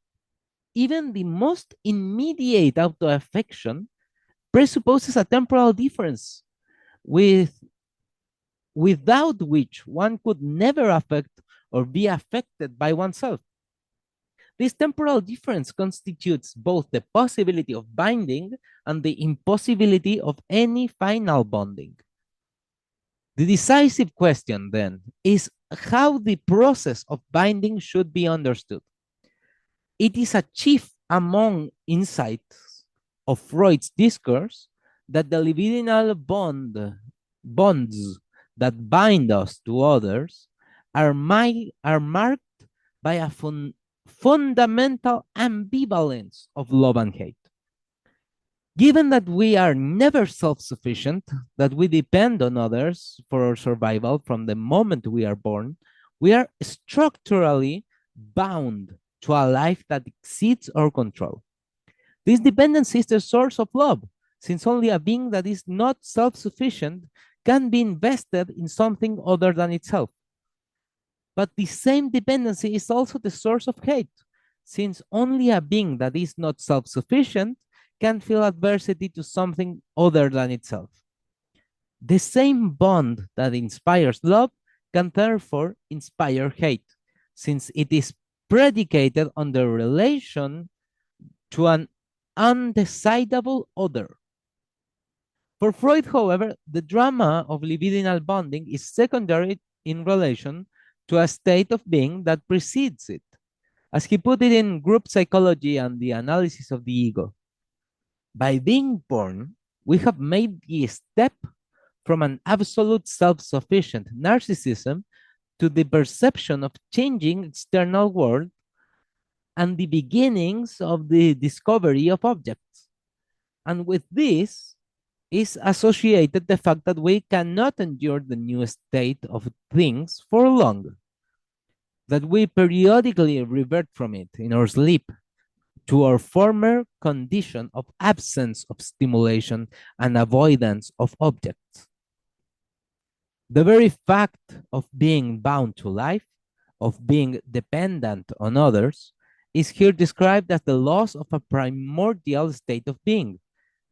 Even the most immediate auto-affection presupposes a temporal difference without which one could never affect or be affected by oneself. This temporal difference constitutes both the possibility of binding and the impossibility of any final bonding. The decisive question, then, is how the process of binding should be understood. It is a chief among insights of Freud's discourse that the libidinal bonds that bind us to others are marked by a fundamental ambivalence of love and hate. Given that we are never self-sufficient, that we depend on others for our survival from the moment we are born, we are structurally bound to a life that exceeds our control. This dependence is the source of love, since only a being that is not self-sufficient can be invested in something other than itself. But the same dependency is also the source of hate, since only a being that is not self-sufficient can feel adversity to something other than itself. The same bond that inspires love can therefore inspire hate, since it is predicated on the relation to an undecidable other. For Freud, however, the drama of libidinal bonding is secondary in relation to a state of being that precedes it, as he put it in Group Psychology and the Analysis of the Ego. By being born, we have made the step from an absolute self-sufficient narcissism to the perception of changing external world and the beginnings of the discovery of objects. And with this is associated the fact that we cannot endure the new state of things for long, that we periodically revert from it in our sleep to our former condition of absence of stimulation and avoidance of objects. The very fact of being bound to life, of being dependent on others, is here described as the loss of a primordial state of being,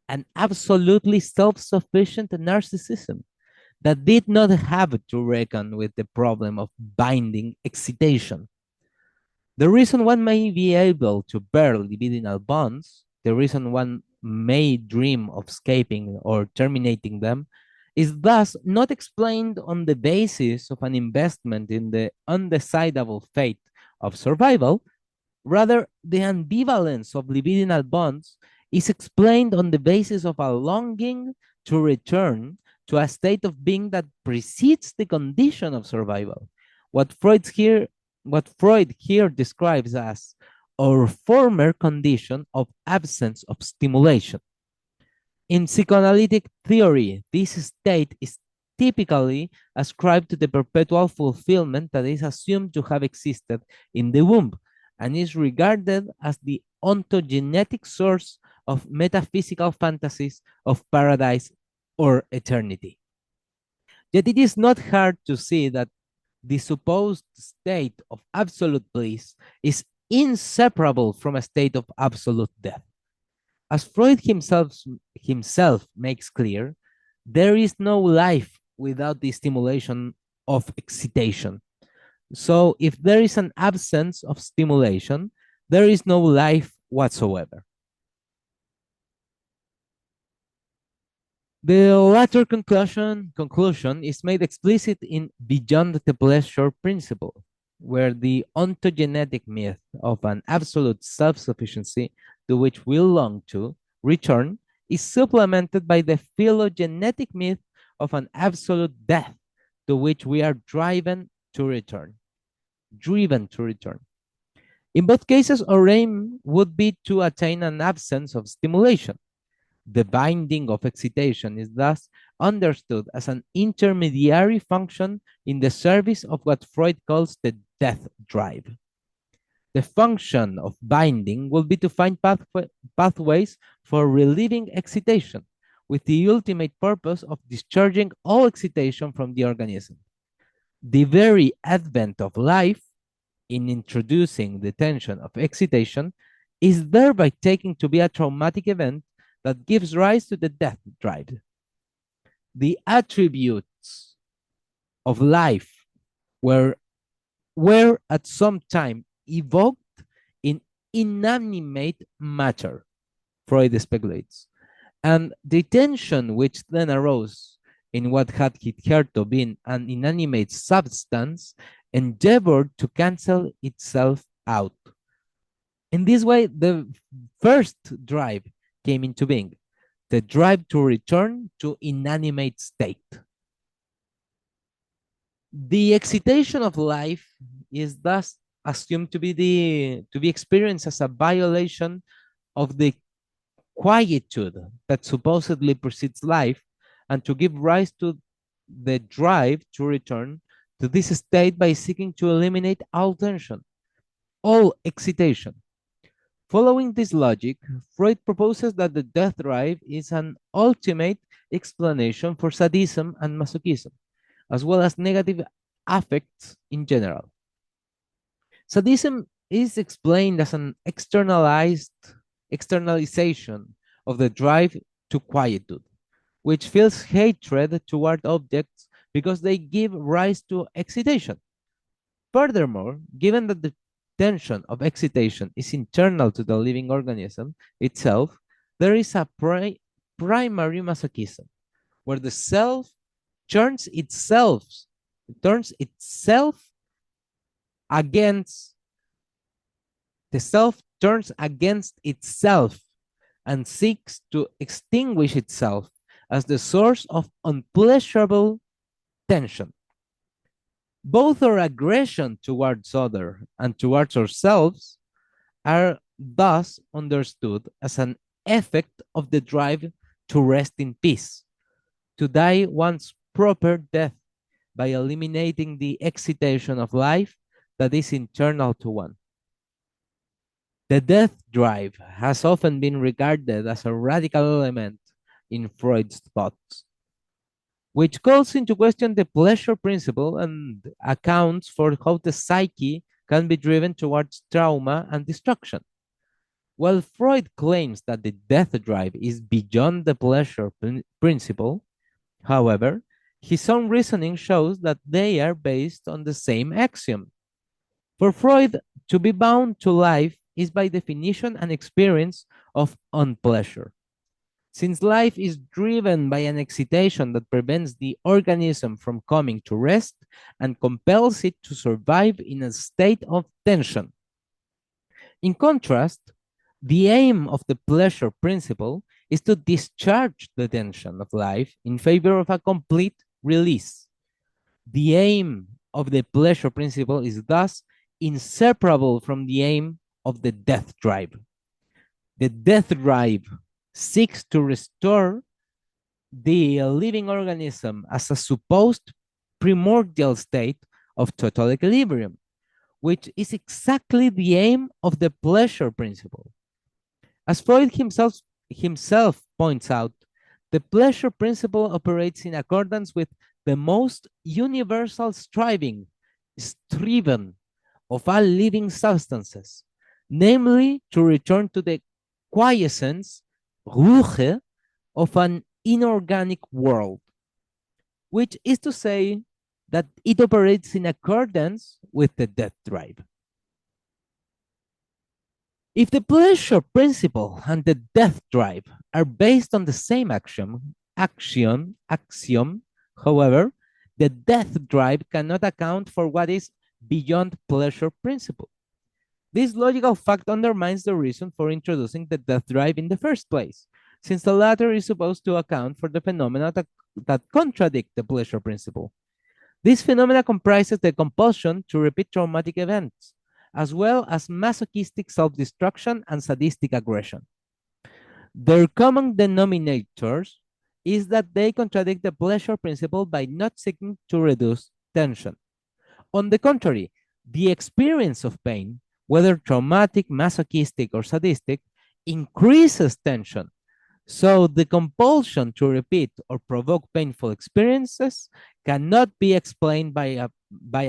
an absolutely self-sufficient narcissism that did not have to reckon with the problem of binding excitation. The reason one may be able to bear libidinal bonds, the reason one may dream of escaping or terminating them, is thus not explained on the basis of an investment in the undecidable fate of survival. Rather, the ambivalence of libidinal bonds is explained on the basis of a longing to return to a state of being that precedes the condition of survival. What Freud here describes as our former condition of absence of stimulation. In psychoanalytic theory, this state is typically ascribed to the perpetual fulfillment that is assumed to have existed in the womb and is regarded as the ontogenetic source of metaphysical fantasies of paradise or eternity. Yet it is not hard to see that the supposed state of absolute bliss is inseparable from a state of absolute death. As Freud himself makes clear, there is no life without the stimulation of excitation. So if there is an absence of stimulation, there is no life whatsoever. The latter conclusion is made explicit in Beyond the Pleasure Principle, where the ontogenetic myth of an absolute self-sufficiency to which we long to return is supplemented by the phylogenetic myth of an absolute death to which we are driven to return. In both cases, our aim would be to attain an absence of stimulation. The binding of excitation is thus understood as an intermediary function in the service of what Freud calls the death drive. The function of binding will be to find pathways for relieving excitation, with the ultimate purpose of discharging all excitation from the organism. The very advent of life in introducing the tension of excitation is thereby taken to be a traumatic event that gives rise to the death drive. The attributes of life were at some time evoked in inanimate matter, Freud speculates, and the tension which then arose in what had hitherto been an inanimate substance endeavored to cancel itself out. In this way, the first drive came into being, the drive to return to inanimate state. The excitation of life is thus assumed to be experienced as a violation of the quietude that supposedly precedes life, and to give rise to the drive to return to this state by seeking to eliminate all tension, all excitation. Following this logic, Freud proposes that the death drive is an ultimate explanation for sadism and masochism, as well as negative affects in general. Sadism is explained as an externalization of the drive to quietude, which feels hatred toward objects because they give rise to excitation. Furthermore, given that the tension of excitation is internal to the living organism itself, there is a primary masochism, where the self turns itself against the self turns against itself and seeks to extinguish itself as the source of unpleasurable tension. Both our aggression towards other and towards ourselves are thus understood as an effect of the drive to rest in peace, to die one's proper death by eliminating the excitation of life that is internal to one. The death drive has often been regarded as a radical element in Freud's thoughts, which calls into question the pleasure principle and accounts for how the psyche can be driven towards trauma and destruction. While Freud claims that the death drive is beyond the pleasure principle, however, his own reasoning shows that they are based on the same axiom. For Freud, to be bound to life is by definition an experience of unpleasure. Since life is driven by an excitation that prevents the organism from coming to rest and compels it to survive in a state of tension. In contrast, the aim of the pleasure principle is to discharge the tension of life in favor of a complete release. The aim of the pleasure principle is thus inseparable from the aim of the death drive. The death drive seeks to restore the living organism as a supposed primordial state of total equilibrium, which is exactly the aim of the pleasure principle. As Freud himself points out, the pleasure principle operates in accordance with the most universal striving, striven of all living substances, namely to return to the quiescence, Ruhe, of an inorganic world, which is to say that it operates in accordance with the death drive. If the pleasure principle and the death drive are based on the same axiom, however, the death drive cannot account for what is beyond pleasure principle. This logical fact undermines the reason for introducing the death drive in the first place, since the latter is supposed to account for the phenomena that contradict the pleasure principle. This phenomena comprises the compulsion to repeat traumatic events, as well as masochistic self-destruction and sadistic aggression. Their common denominators is that they contradict the pleasure principle by not seeking to reduce tension. On the contrary, the experience of pain whether traumatic, masochistic, or sadistic, increases tension. So the compulsion to repeat or provoke painful experiences cannot be explained by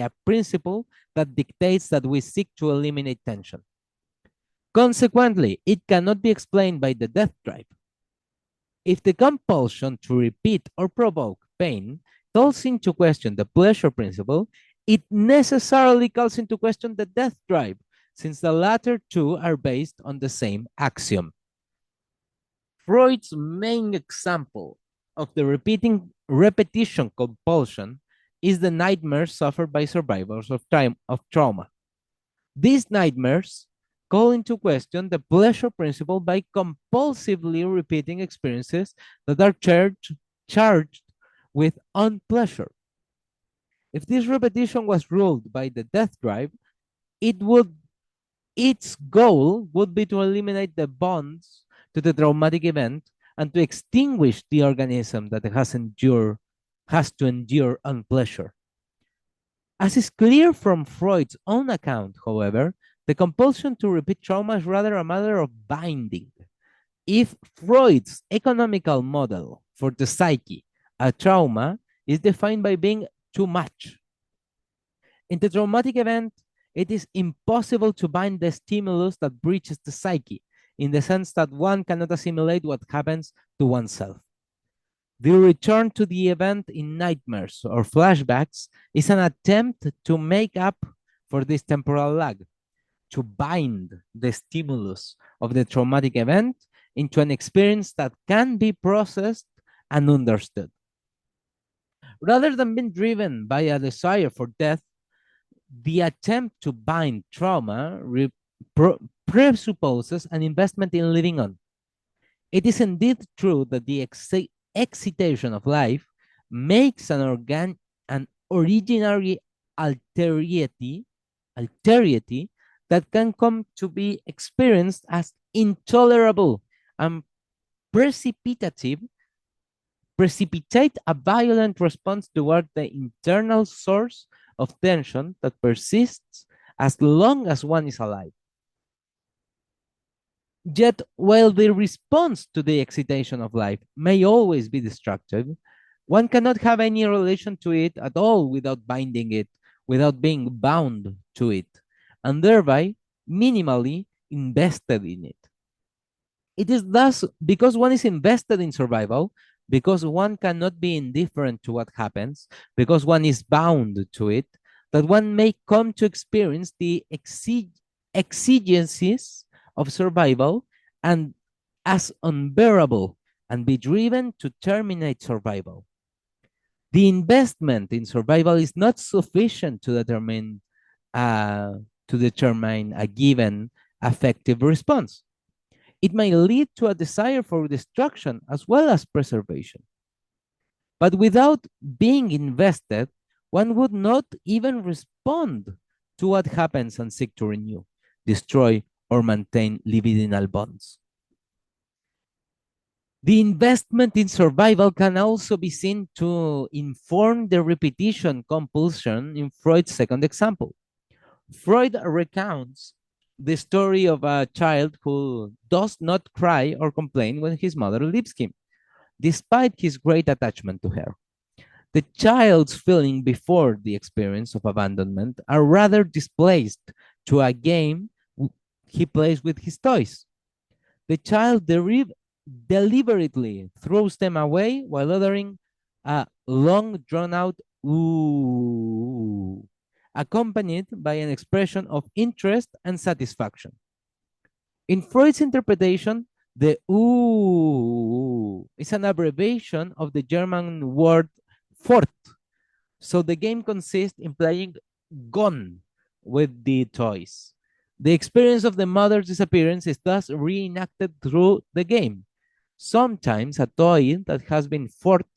a principle that dictates that we seek to eliminate tension. Consequently, it cannot be explained by the death drive. If the compulsion to repeat or provoke pain calls into question the pleasure principle, it necessarily calls into question the death drive, since the latter two are based on the same axiom. Freud's main example of the repetition compulsion is the nightmares suffered by survivors of trauma. These nightmares call into question the pleasure principle by compulsively repeating experiences that are charged with unpleasure. If this repetition was ruled by the death drive, its goal would be to eliminate the bonds to the traumatic event and to extinguish the organism that has to endure unpleasure. As is clear from Freud's own account, however, the compulsion to repeat trauma is rather a matter of binding. If Freud's economical model for the psyche, a trauma, is defined by being too much. In the traumatic event, it is impossible to bind the stimulus that breaches the psyche, in the sense that one cannot assimilate what happens to oneself. The return to the event in nightmares or flashbacks is an attempt to make up for this temporal lag, to bind the stimulus of the traumatic event into an experience that can be processed and understood. Rather than being driven by a desire for death, the attempt to bind trauma presupposes an investment in living on. It is indeed true that the excitation of life makes an originary alterity that can come to be experienced as intolerable and precipitate a violent response toward the internal source of tension that persists as long as one is alive. Yet, while the response to the excitation of life may always be destructive, one cannot have any relation to it at all without binding it, without being bound to it, and thereby minimally invested in it. It is thus because one is invested in survival, because one cannot be indifferent to what happens, because one is bound to it, that one may come to experience the exigencies of survival and as unbearable and be driven to terminate survival. The investment in survival is not sufficient to determine a given affective response. It may lead to a desire for destruction as well as preservation. But without being invested, one would not even respond to what happens and seek to renew, destroy, or maintain libidinal bonds. The investment in survival can also be seen to inform the repetition compulsion in Freud's second example. Freud recounts the story of a child who does not cry or complain when his mother leaves him, despite his great attachment to her. The child's feeling before the experience of abandonment are rather displaced to a game he plays with his toys. The child deliberately throws them away while uttering a long drawn out ooh, accompanied by an expression of interest and satisfaction. In Freud's interpretation, the ooh is an abbreviation of the German word fort. So the game consists in playing gone with the toys. The experience of the mother's disappearance is thus reenacted through the game. Sometimes a toy that has been fort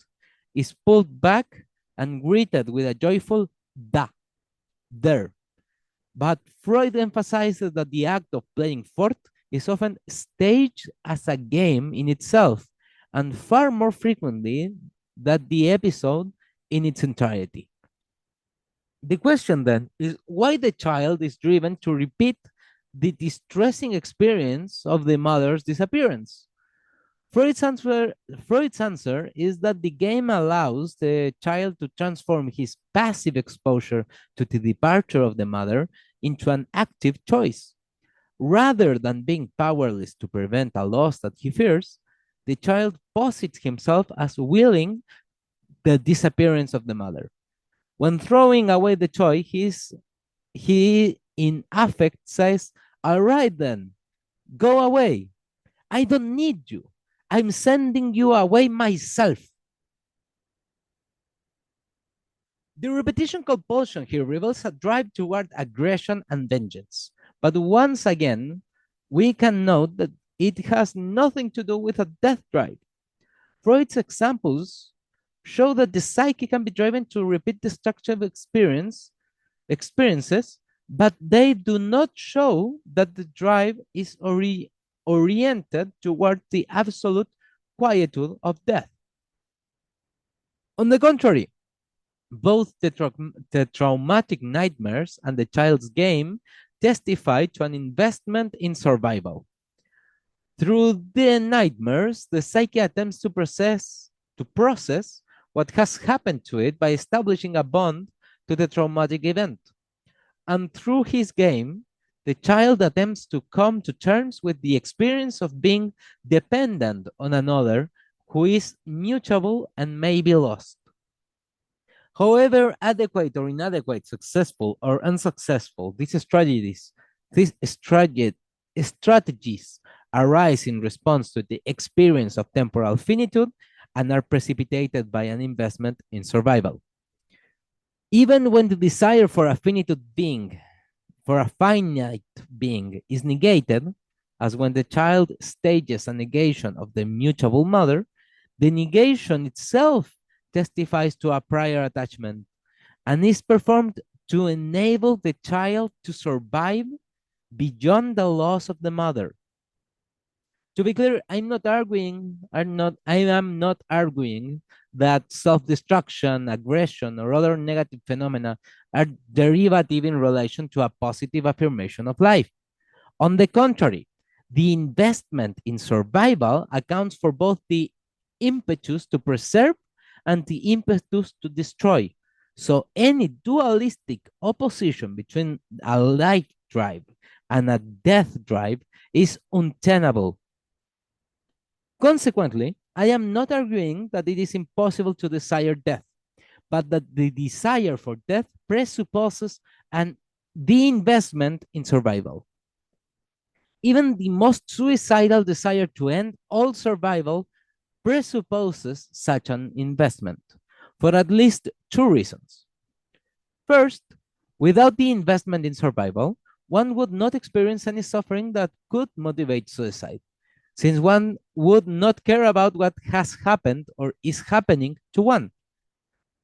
is pulled back and greeted with a joyful da, there. But Freud emphasizes that the act of playing fort is often staged as a game in itself, and far more frequently than the episode in its entirety. The question then is why the child is driven to repeat the distressing experience of the mother's disappearance. Freud's answer, Freud's answer is that the game allows the child to transform his passive exposure to the departure of the mother into an active choice. Rather than being powerless to prevent a loss that he fears, the child posits himself as willing the disappearance of the mother. When throwing away the toy, he in affect says, "All right then, go away. I don't need you. I'm sending you away myself." The repetition compulsion here reveals a drive toward aggression and vengeance. But once again, we can note that it has nothing to do with a death drive. Freud's examples show that the psyche can be driven to repeat destructive experiences, but they do not show that the drive is oriented toward the absolute quietude of death. On the contrary, both the traumatic nightmares and the child's game testify to an investment in survival. Through the nightmares, the psyche attempts to process what has happened to it by establishing a bond to the traumatic event. And through his game, the child attempts to come to terms with the experience of being dependent on another who is mutable and may be lost. However adequate or inadequate, successful or unsuccessful, these strategies arise in response to the experience of temporal finitude and are precipitated by an investment in survival. Even when the desire for a finitude being, for a finite being, is negated, as when the child stages a negation of the mutable mother, the negation itself testifies to a prior attachment and is performed to enable the child to survive beyond the loss of the mother. To be clear, I am not arguing that self-destruction, aggression, or other negative phenomena are derivative in relation to a positive affirmation of life. On the contrary, the investment in survival accounts for both the impetus to preserve and the impetus to destroy. So any dualistic opposition between a life drive and a death drive is untenable. Consequently, I am not arguing that it is impossible to desire death, but that the desire for death presupposes the investment in survival. Even the most suicidal desire to end all survival presupposes such an investment for at least two reasons. First, without the investment in survival, one would not experience any suffering that could motivate suicide, since one would not care about what has happened or is happening to one.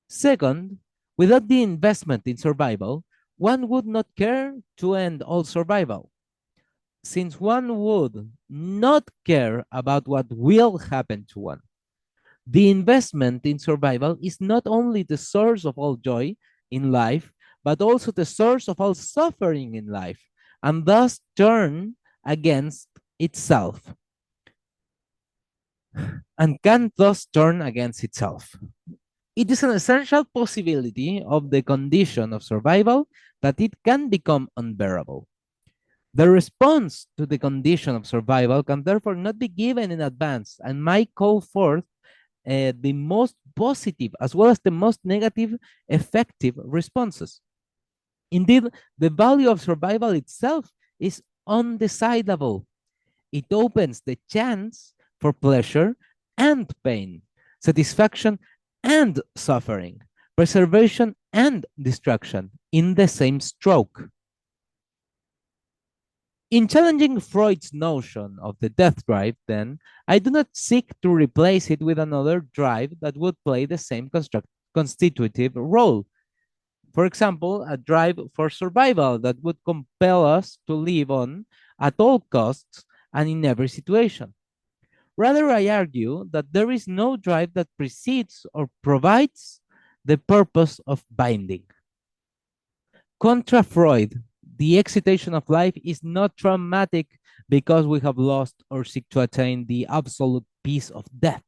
Second, without the investment in survival, one would not care to end all survival, since one would not care about what will happen to one. The investment in survival is not only the source of all joy in life, but also the source of all suffering in life, and thus turn against itself. And can thus turn against itself. It is an essential possibility of the condition of survival that it can become unbearable. The response to the condition of survival can therefore not be given in advance and might call forth the most positive as well as the most negative effective responses. Indeed, the value of survival itself is undecidable. It opens the chance for pleasure and pain, satisfaction and suffering, preservation and destruction in the same stroke. In challenging Freud's notion of the death drive, then, I do not seek to replace it with another drive that would play the same constitutive role. For example, a drive for survival that would compel us to live on at all costs and in every situation. Rather, I argue that there is no drive that precedes or provides the purpose of binding. Contra Freud, the excitation of life is not traumatic because we have lost or seek to attain the absolute peace of death.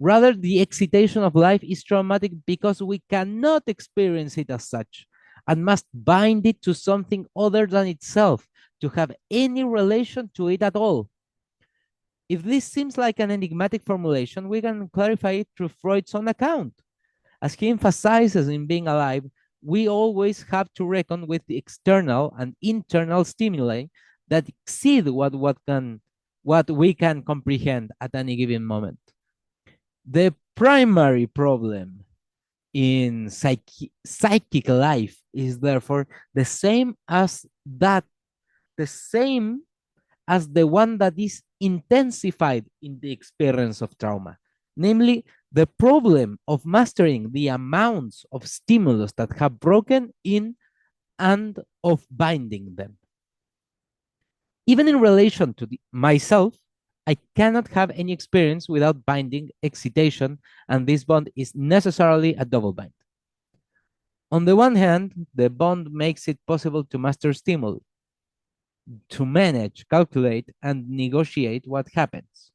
Rather, the excitation of life is traumatic because we cannot experience it as such and must bind it to something other than itself to have any relation to it at all. If this seems like an enigmatic formulation, we can clarify it through Freud's own account. As he emphasizes in Being Alive, we always have to reckon with the external and internal stimuli that exceed what we can comprehend at any given moment. The primary problem in psychic life is therefore the same as the one that is intensified in the experience of trauma, namely the problem of mastering the amounts of stimulus that have broken in and of binding them. Even in relation to myself, I cannot have any experience without binding excitation, and this bond is necessarily a double bind. On the one hand, the bond makes it possible to master stimuli, to manage, calculate, and negotiate what happens.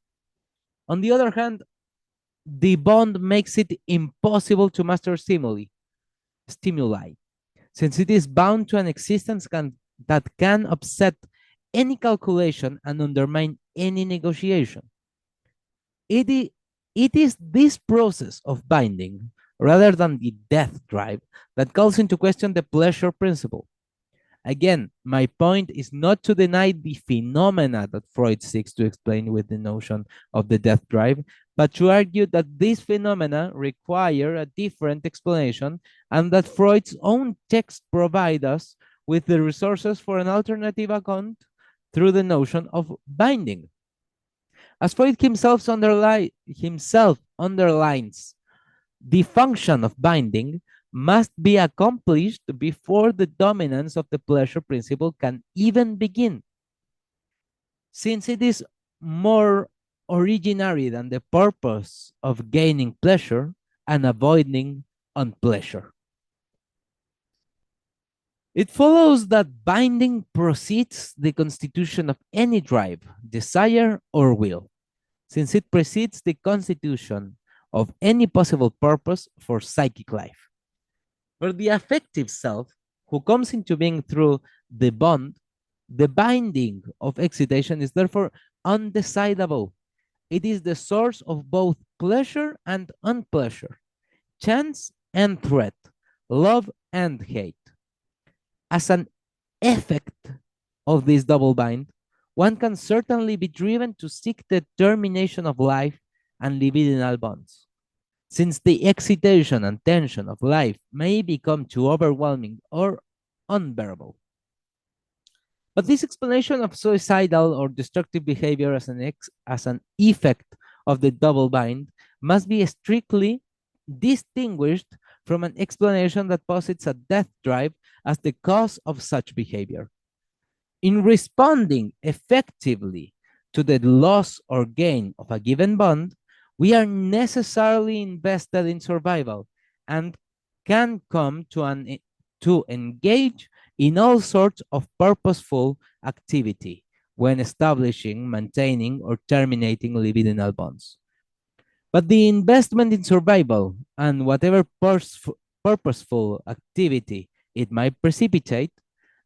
On the other hand, the bond makes it impossible to master stimuli, since it is bound to an existence that can upset any calculation and undermine any negotiation. It is this process of binding, rather than the death drive, that calls into question the pleasure principle. Again, my point is not to deny the phenomena that Freud seeks to explain with the notion of the death drive, but to argue that these phenomena require a different explanation and that Freud's own text provide us with the resources for an alternative account through the notion of binding. As Freud himself underlines, the function of binding must be accomplished before the dominance of the pleasure principle can even begin, since it is more originary than the purpose of gaining pleasure and avoiding unpleasure. It follows that binding precedes the constitution of any drive, desire, or will, since it precedes the constitution of any possible purpose for psychic life. For the affective self, who comes into being through the bond, the binding of excitation is therefore undecidable. It is the source of both pleasure and unpleasure, chance and threat, love and hate. As an effect of this double bind, one can certainly be driven to seek the termination of life and libidinal bonds, since the excitation and tension of life may become too overwhelming or unbearable. But this explanation of suicidal or destructive behavior as an effect of the double bind must be strictly distinguished from an explanation that posits a death drive as the cause of such behavior. In responding effectively to the loss or gain of a given bond, we are necessarily invested in survival and can come to engage in all sorts of purposeful activity when establishing, maintaining, or terminating libidinal bonds. But the investment in survival and whatever purposeful activity it might precipitate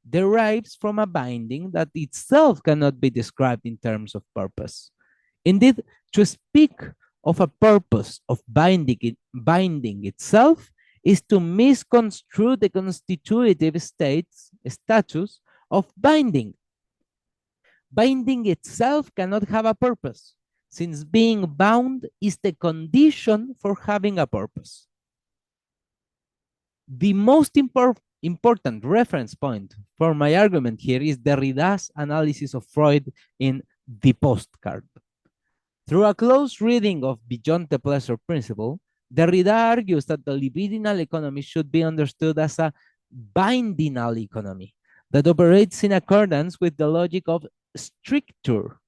derives from a binding that itself cannot be described in terms of purpose. Indeed, to speak of a purpose of binding itself is to misconstrue the constitutive status of binding. Binding itself cannot have a purpose, since being bound is the condition for having a purpose. The most important reference point for my argument here is Derrida's analysis of Freud in The Postcard. Through a close reading of Beyond the Pleasure Principle, Derrida argues that the libidinal economy should be understood as a bindinal economy that operates in accordance with the logic of stricture.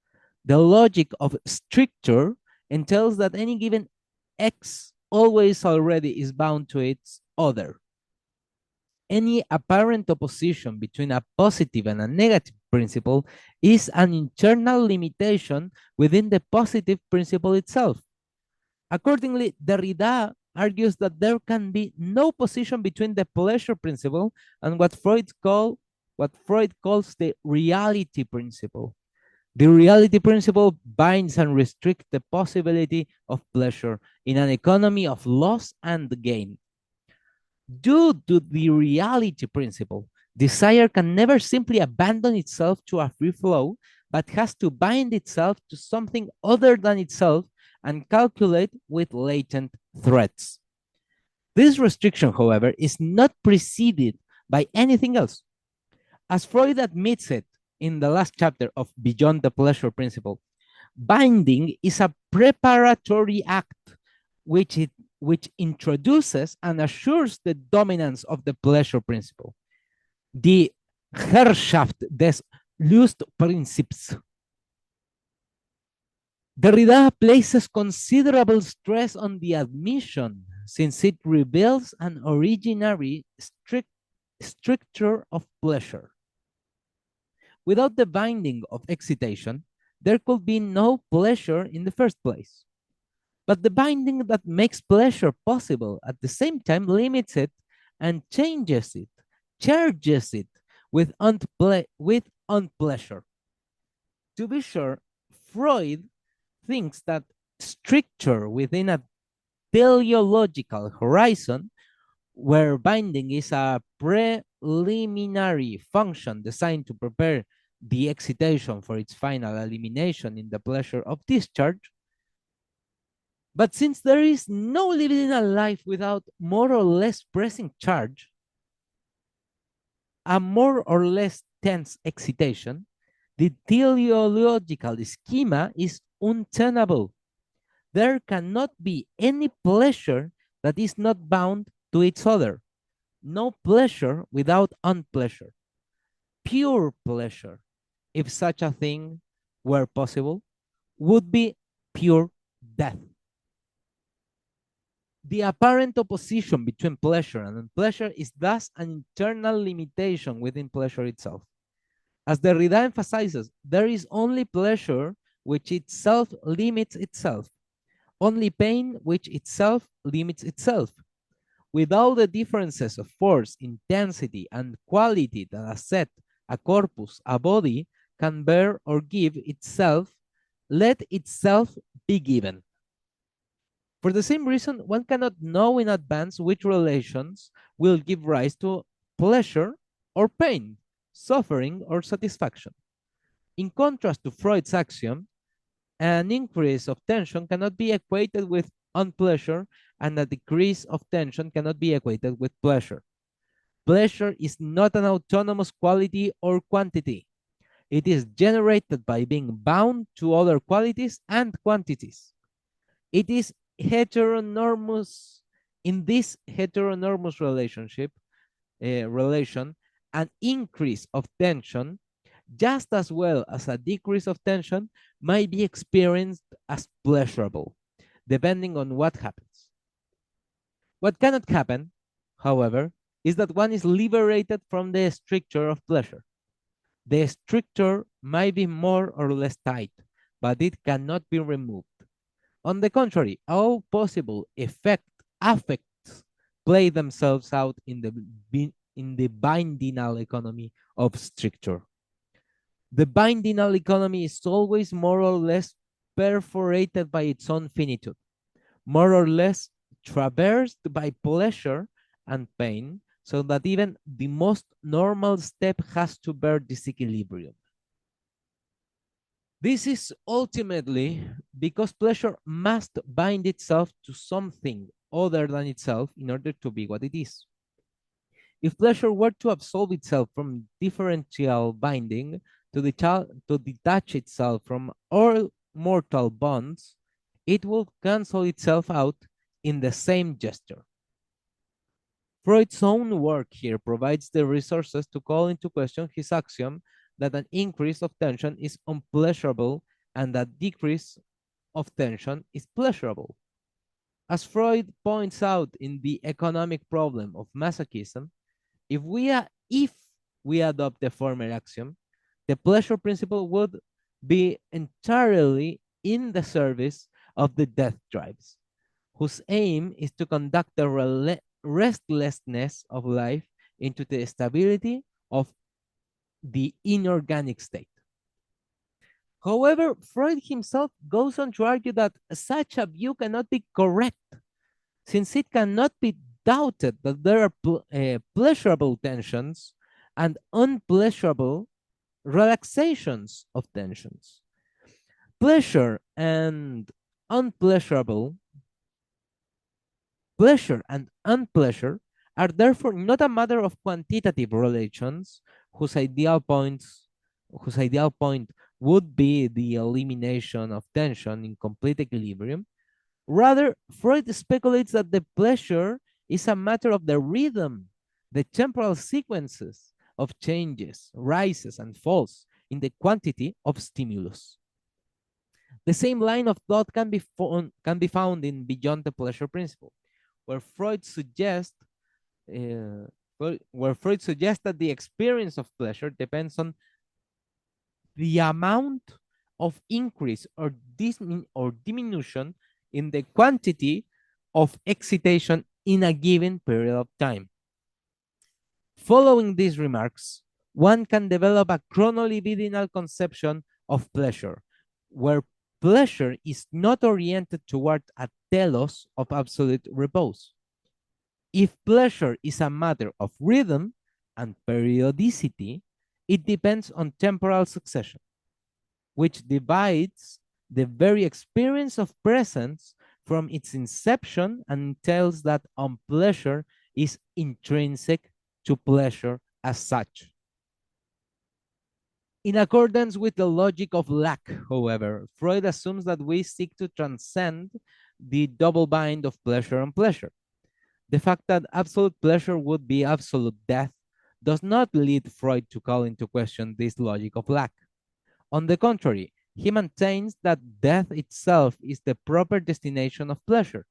The logic of stricture entails that any given X always already is bound to its other. Any apparent opposition between a positive and a negative principle is an internal limitation within the positive principle itself. Accordingly, Derrida argues that there can be no position between the pleasure principle and what Freud calls the reality principle. The reality principle binds and restricts the possibility of pleasure in an economy of loss and gain. Due to the reality principle, desire can never simply abandon itself to a free flow, but has to bind itself to something other than itself and calculate with latent threats. This restriction, however, is not preceded by anything else. As Freud admits it in the last chapter of Beyond the Pleasure Principle, binding is a preparatory act which introduces and assures the dominance of the pleasure principle. The Herrschaft des Lustprinzips. Derrida places considerable stress on the admission, since it reveals an originary stricture of pleasure. Without the binding of excitation, there could be no pleasure in the first place. But the binding that makes pleasure possible at the same time limits it and changes it, charges it with unpleasure. To be sure, Freud thinks that stricture within a teleological horizon, where binding is a preliminary function designed to prepare the excitation for its final elimination in the pleasure of discharge. But since there is no living a life without more or less pressing charge, a more or less tense excitation, the teleological schema is untenable. There cannot be any pleasure that is not bound to its other. No pleasure without unpleasure. Pure pleasure, if such a thing were possible, would be pure death. The apparent opposition between pleasure and unpleasure is thus an internal limitation within pleasure itself. As Derrida emphasizes, there is only pleasure which itself limits itself, only pain which itself limits itself. With all the differences of force, intensity, and quality that a set, a corpus, a body can bear or give itself, let itself be given. For the same reason, one cannot know in advance which relations will give rise to pleasure or pain, suffering or satisfaction. In contrast to Freud's axiom, an increase of tension cannot be equated with unpleasure, and a decrease of tension cannot be equated with pleasure. Pleasure is not an autonomous quality or quantity. It is generated by being bound to other qualities and quantities. It is heteronormous. In this heteronormous relation, an increase of tension, just as well as a decrease of tension, might be experienced as pleasurable, depending on what happens. What cannot happen, however, is that one is liberated from the stricture of pleasure. The stricture might be more or less tight, but it cannot be removed. On the contrary, all possible affects play themselves out in the bindinal economy of stricture. The bindinal economy is always more or less perforated by its own finitude, more or less traversed by pleasure and pain, so that even the most normal step has to bear disequilibrium. This is ultimately because pleasure must bind itself to something other than itself in order to be what it is. If pleasure were to absolve itself from differential binding, to detach itself from all mortal bonds, it will cancel itself out in the same gesture. Freud's own work here provides the resources to call into question his axiom that an increase of tension is unpleasurable and that decrease of tension is pleasurable. As Freud points out in the economic problem of masochism, If we adopt the former axiom, the pleasure principle would be entirely in the service of the death drives, whose aim is to conduct the restlessness of life into the stability of the inorganic state. However, Freud himself goes on to argue that such a view cannot be correct, since it cannot be doubted that there are pleasurable tensions and unpleasurable relaxations of tensions. Pleasure and unpleasurable, pleasure and unpleasure are therefore not a matter of quantitative relations whose ideal points whose ideal point would be the elimination of tension in complete equilibrium. Rather, Freud speculates that the pleasure is a matter of the rhythm, the temporal sequences of changes, rises, and falls in the quantity of stimulus. The same line of thought can be found in Beyond the Pleasure Principle, where Freud suggests uh, that the experience of pleasure depends on the amount of increase or diminution in the quantity of excitation in a given period of time. Following these remarks, one can develop a chronolibidinal conception of pleasure, where pleasure is not oriented toward a telos of absolute repose. If pleasure is a matter of rhythm and periodicity, it depends on temporal succession, which divides the very experience of presence from its inception and tells that unpleasure is intrinsic to pleasure as such. In accordance with the logic of lack, however, Freud assumes that we seek to transcend the double bind of pleasure and pleasure. The fact that absolute pleasure would be absolute death does not lead Freud to call into question this logic of lack. On the contrary, he maintains that death itself is the proper destination of pleasure.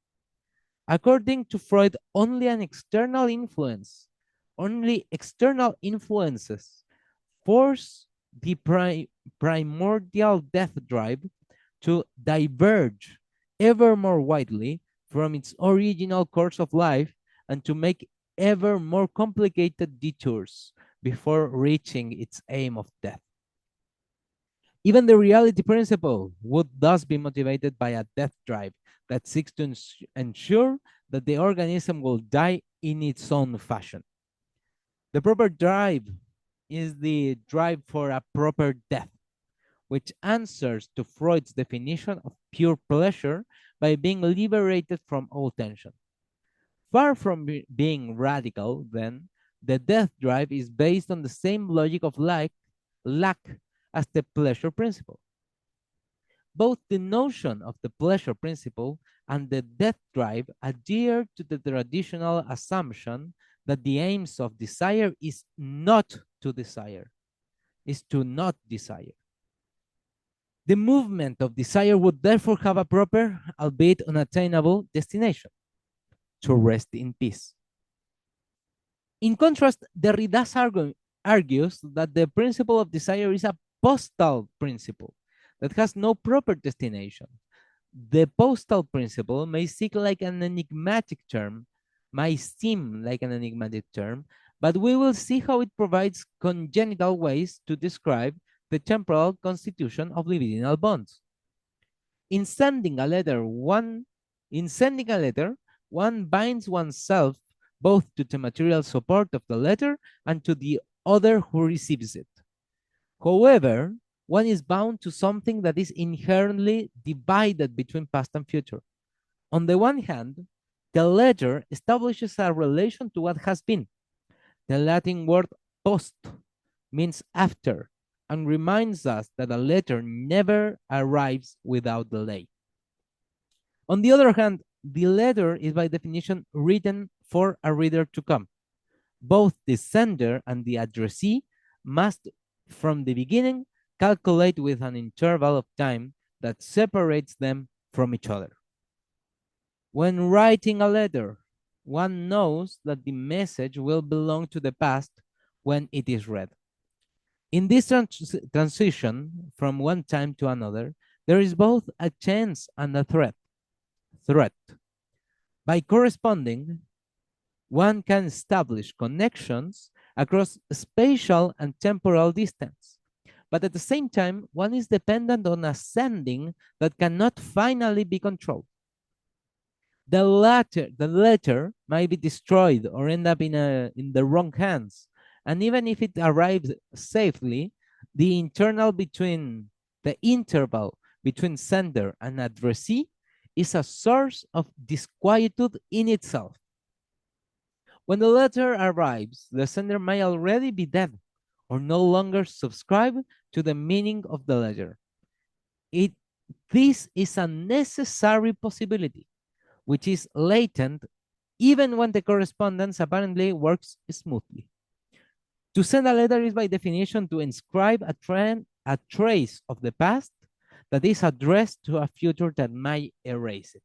According to Freud, only external influences force the primordial death drive to diverge ever more widely from its original course of life and to make ever more complicated detours before reaching its aim of death. Even the reality principle would thus be motivated by a death drive that seeks to ensure that the organism will die in its own fashion. The proper drive is the drive for a proper death, which answers to Freud's definition of pure pleasure by being liberated from all tension. Far from being radical, then, the death drive is based on the same logic of lack as the pleasure principle. Both the notion of the pleasure principle and the death drive adhere to the traditional assumption that the aims of desire is not to desire, is to not desire. The movement of desire would therefore have a proper, albeit unattainable, destination: to rest in peace. In contrast, Derrida argues that the principle of desire is a postal principle that has no proper destination. The postal principle may seem like an enigmatic term, but we will see how it provides congenital ways to describe the temporal constitution of libidinal bonds. In sending a letter, one binds oneself both to the material support of the letter and to the other who receives it. However, one is bound to something that is inherently divided between past and future. On the one hand, the letter establishes a relation to what has been. The Latin word post means after and reminds us that a letter never arrives without delay. On the other hand, the letter is by definition written for a reader to come. Both the sender and the addressee must, from the beginning, calculate with an interval of time that separates them from each other. When writing a letter, one knows that the message will belong to the past when it is read. In this transition from one time to another, there is both a chance and a threat. By corresponding, one can establish connections across spatial and temporal distance. But at the same time, one is dependent on a sending that cannot finally be controlled. The letter might be destroyed or end up in the wrong hands. And even if it arrives safely, the interval between sender and addressee is a source of disquietude in itself. When the letter arrives, the sender may already be dead or no longer subscribe to the meaning of the letter. This is a necessary possibility, which is latent even when the correspondence apparently works smoothly. To send a letter is by definition to inscribe a trace of the past that is addressed to a future that might erase it.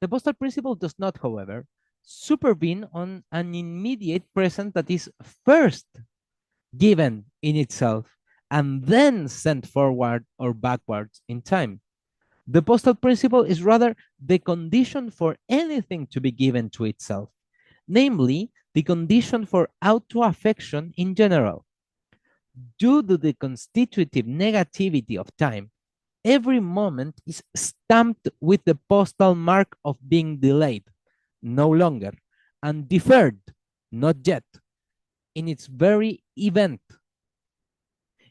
The postal principle does not, however, supervene on an immediate present that is first given in itself and then sent forward or backwards in time. The postal principle is rather the condition for anything to be given to itself, namely the condition for auto-affection in general. Due to the constitutive negativity of time, every moment is stamped with the postal mark of being delayed, no longer, and deferred, not yet, in its very event.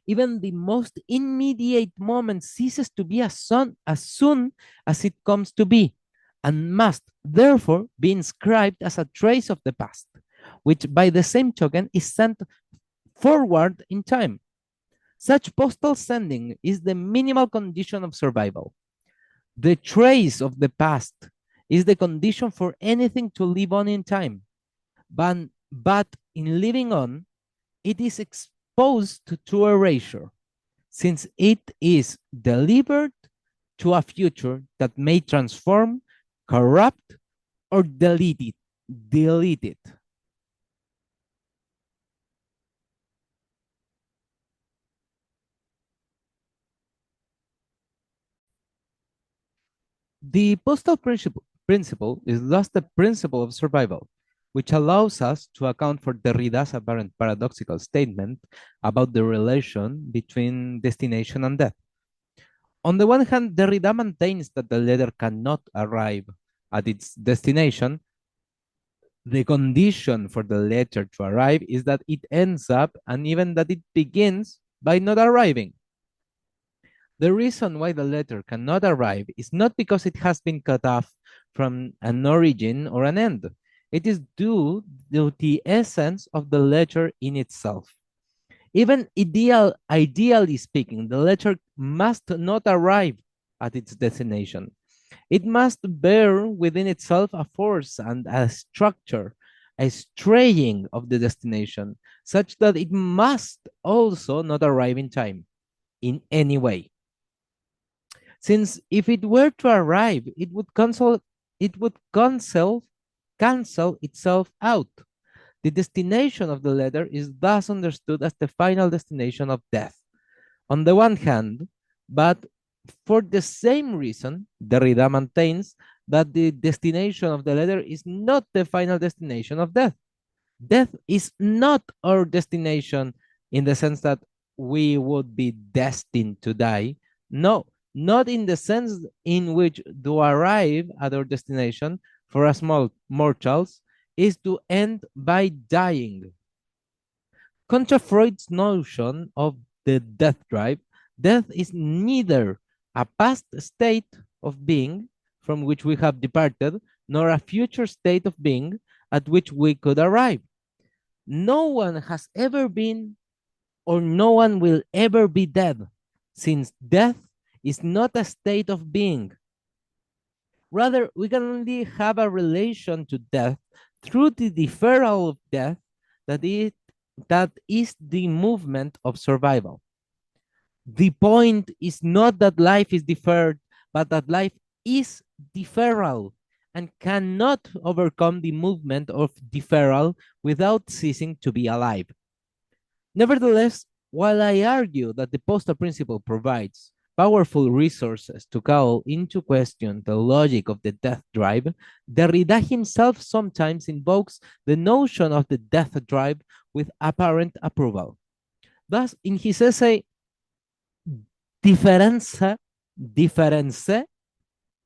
Even the most immediate moment ceases to be as soon as it comes to be, and must therefore be inscribed as a trace of the past, which by the same token is sent forward in time. Such postal sending is the minimal condition of survival. The trace of the past is the condition for anything to live on in time. But in living on, it is exposed to erasure, since it is delivered to a future that may transform, corrupt, or delete it. The postal principle is thus the principle of survival, which allows us to account for Derrida's apparent paradoxical statement about the relation between destination and death. On the one hand, Derrida maintains that the letter cannot arrive at its destination. The condition for the letter to arrive is that it ends up and even that it begins by not arriving. The reason why the letter cannot arrive is not because it has been cut off from an origin or an end. It is due to the essence of the letter in itself. Even ideally speaking, the letter must not arrive at its destination. It must bear within itself a force and a structure, a straying of the destination, such that it must also not arrive in time in any way. Since if it were to arrive, it would cancel itself out. The destination of the letter is thus understood as the final destination of death. On the one hand, but for the same reason, Derrida maintains that the destination of the letter is not the final destination of death. Death is not our destination in the sense that we would be destined to die. No, not in the sense in which to arrive at our destination for us mortals is to end by dying. Contra Freud's notion of the death drive, death is neither a past state of being from which we have departed, nor a future state of being at which we could arrive. No one has ever been or no one will ever be dead, since death is not a state of being. Rather, we can only have a relation to death through the deferral of death that is the movement of survival. The point is not that life is deferred, but that life is deferral, and cannot overcome the movement of deferral without ceasing to be alive. Nevertheless, while I argue that the postal principle provides powerful resources to call into question the logic of the death drive, Derrida himself sometimes invokes the notion of the death drive with apparent approval. Thus, in his essay, Difference, Difference,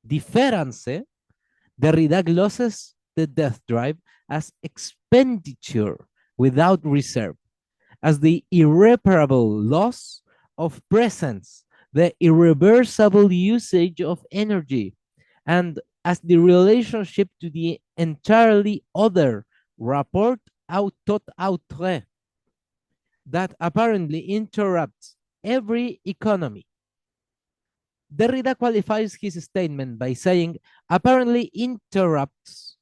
Difference, Derrida glosses the death drive as expenditure without reserve, as the irreparable loss of presence, the irreversible usage of energy, and as the relationship to the entirely other rapport autre that apparently interrupts every economy. Derrida qualifies his statement by saying apparently interrupts,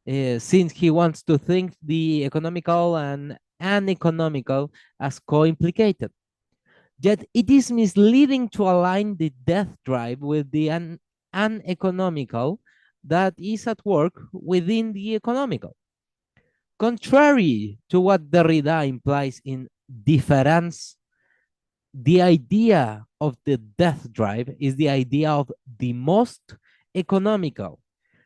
since he wants to think the economical and uneconomical as co-implicated. Yet it is misleading to align the death drive with the uneconomical that is at work within the economical. Contrary to what Derrida implies in difference, the idea of the death drive is the idea of the most economical,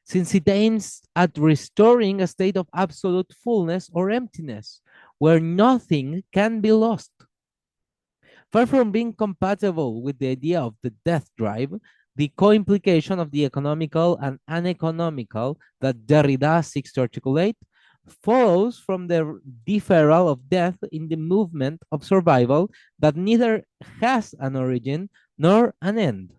since it aims at restoring a state of absolute fullness or emptiness, where nothing can be lost. Far from being compatible with the idea of the death drive, the co-implication of the economical and uneconomical that Derrida seeks to articulate follows from the deferral of death in the movement of survival that neither has an origin nor an end.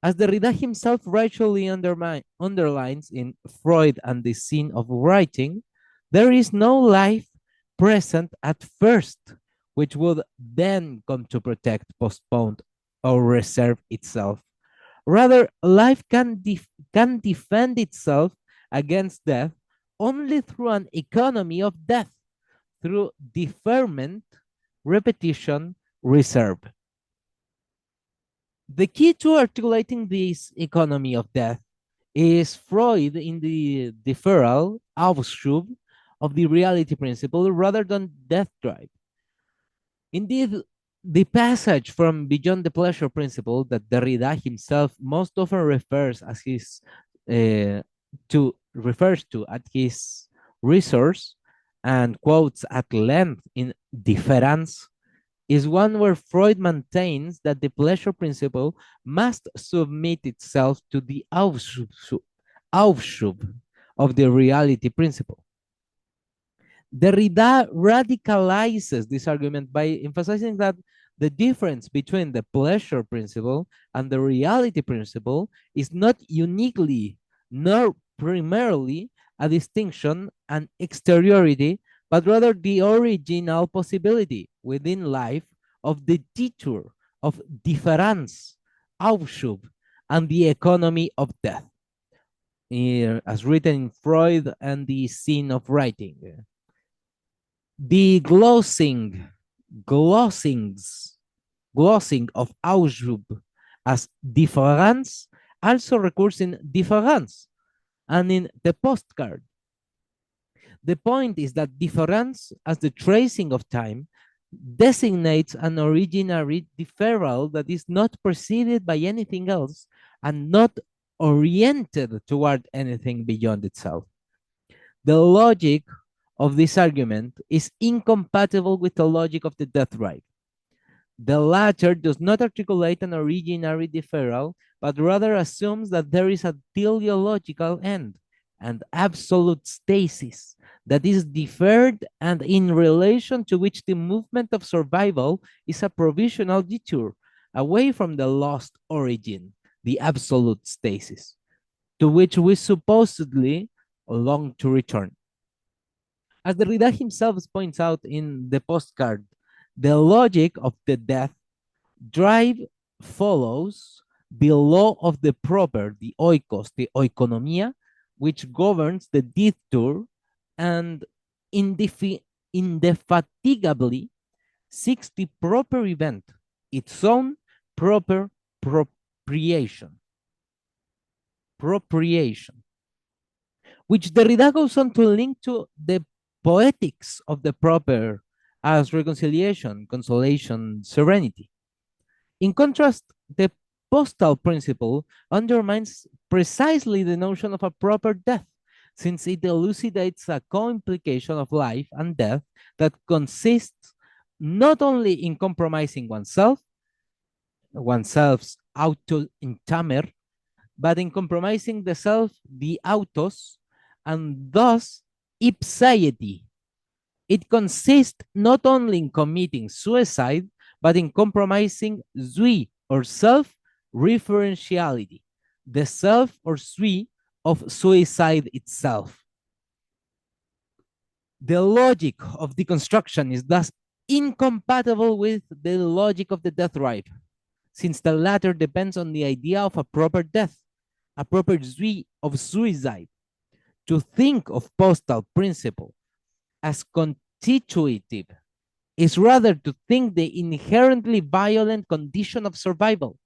As Derrida himself rightfully underlines in Freud and the Scene of Writing, there is no life present at first, which would then come to protect, postpone, or reserve itself. Rather, life can defend itself against death only through an economy of death, through deferment, repetition, reserve. The key to articulating this economy of death is Freud in the deferral, Aufschub, of the reality principle rather than death drive. Indeed, the passage from beyond the pleasure principle that Derrida himself most often uh, refers to at his resource and quotes at length in Difference is one where Freud maintains that the pleasure principle must submit itself to the Aufschub of the reality principle. Derrida radicalizes this argument by emphasizing that the difference between the pleasure principle and the reality principle is not uniquely nor primarily a distinction and exteriority, but rather the original possibility within life of the detour of difference, Aufschub, and the economy of death, as written in Freud and the Scene of Writing. The glossing of Aufschub as difference also recurs in difference and in the postcard. The point is that difference as the tracing of time designates an originary deferral that is not preceded by anything else and not oriented toward anything beyond itself. The logic of this argument is incompatible with the logic of the death right. The latter does not articulate an originary deferral, but rather assumes that there is a teleological end and absolute stasis that is deferred and in relation to which the movement of survival is a provisional detour away from the lost origin, the absolute stasis, to which we supposedly long to return. As Derrida himself points out in the postcard, the logic of the death drive follows the law of the proper, the oikos, the oikonomia, which governs the detour and indefatigably seeks the proper event, its own proper propriation. Propriation. which Derrida goes on to link to the poetics of the proper as reconciliation, consolation, serenity. In contrast, the postal principle undermines precisely the notion of a proper death, since it elucidates a co-implication of life and death that consists not only in compromising oneself's auto intamer, but in compromising the self, the autos, and thus ipsiety. It consists not only in committing suicide, but in compromising zui or self referentiality, the self or sui of suicide itself. The logic of deconstruction is thus incompatible with the logic of the death drive, since the latter depends on the idea of a proper death, a proper zui of suicide. To think of postal principle as constitutive is rather to think the inherently violent condition of survival,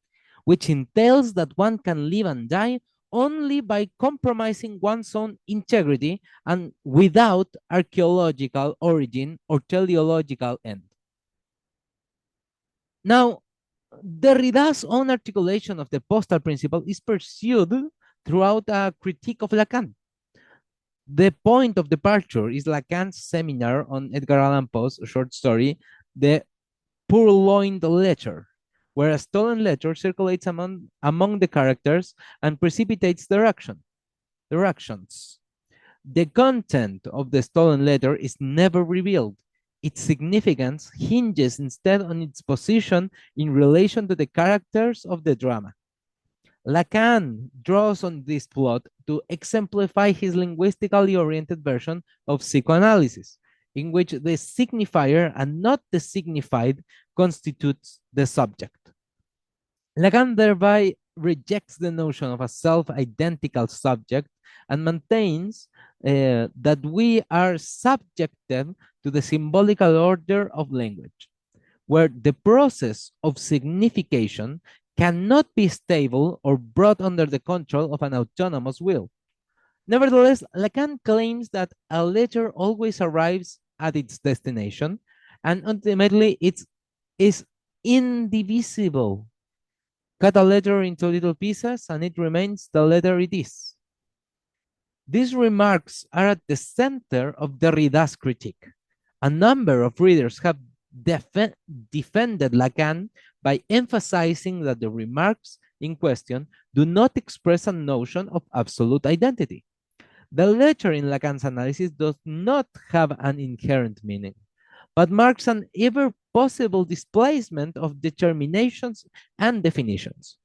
which entails that one can live and die only by compromising one's own integrity and without archaeological origin or teleological end. Now, Derrida's own articulation of the postal principle is pursued throughout a critique of Lacan. The point of departure is Lacan's seminar on Edgar Allan Poe's short story, The Purloined Letter, where a stolen letter circulates among the characters and precipitates their actions. The content of the stolen letter is never revealed. Its significance hinges instead on its position in relation to the characters of the drama. Lacan draws on this plot to exemplify his linguistically oriented version of psychoanalysis, in which the signifier and not the signified constitutes the subject. Lacan thereby rejects the notion of a self-identical subject and maintains that we are subjected to the symbolical order of language, where the process of signification cannot be stable or brought under the control of an autonomous will. Nevertheless, Lacan claims that a letter always arrives at its destination and ultimately it is indivisible. Cut a letter into little pieces and it remains the letter it is. These remarks are at the center of Derrida's critique. A number of readers have defended Lacan by emphasizing that the remarks in question do not express a notion of absolute identity. The letter in Lacan's analysis does not have an inherent meaning, but marks an ever possible displacement of determinations and definitions.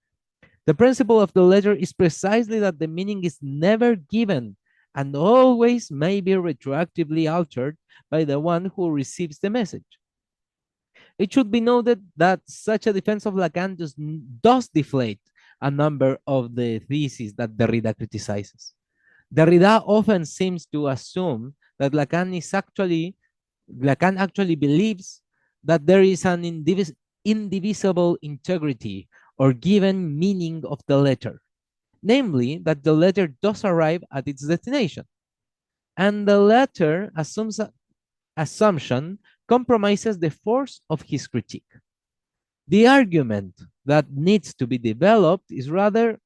The principle of the letter is precisely that the meaning is never given and always may be retroactively altered by the one who receives the message. It should be noted that such a defense of Lacan does deflate a number of the theses that Derrida criticizes. Derrida often seems to assume that Lacan actually believes that there is an indivisible integrity or given meaning of the letter, namely that the letter does arrive at its destination. And the latter assumption compromises the force of his critique. The argument that needs to be developed is rather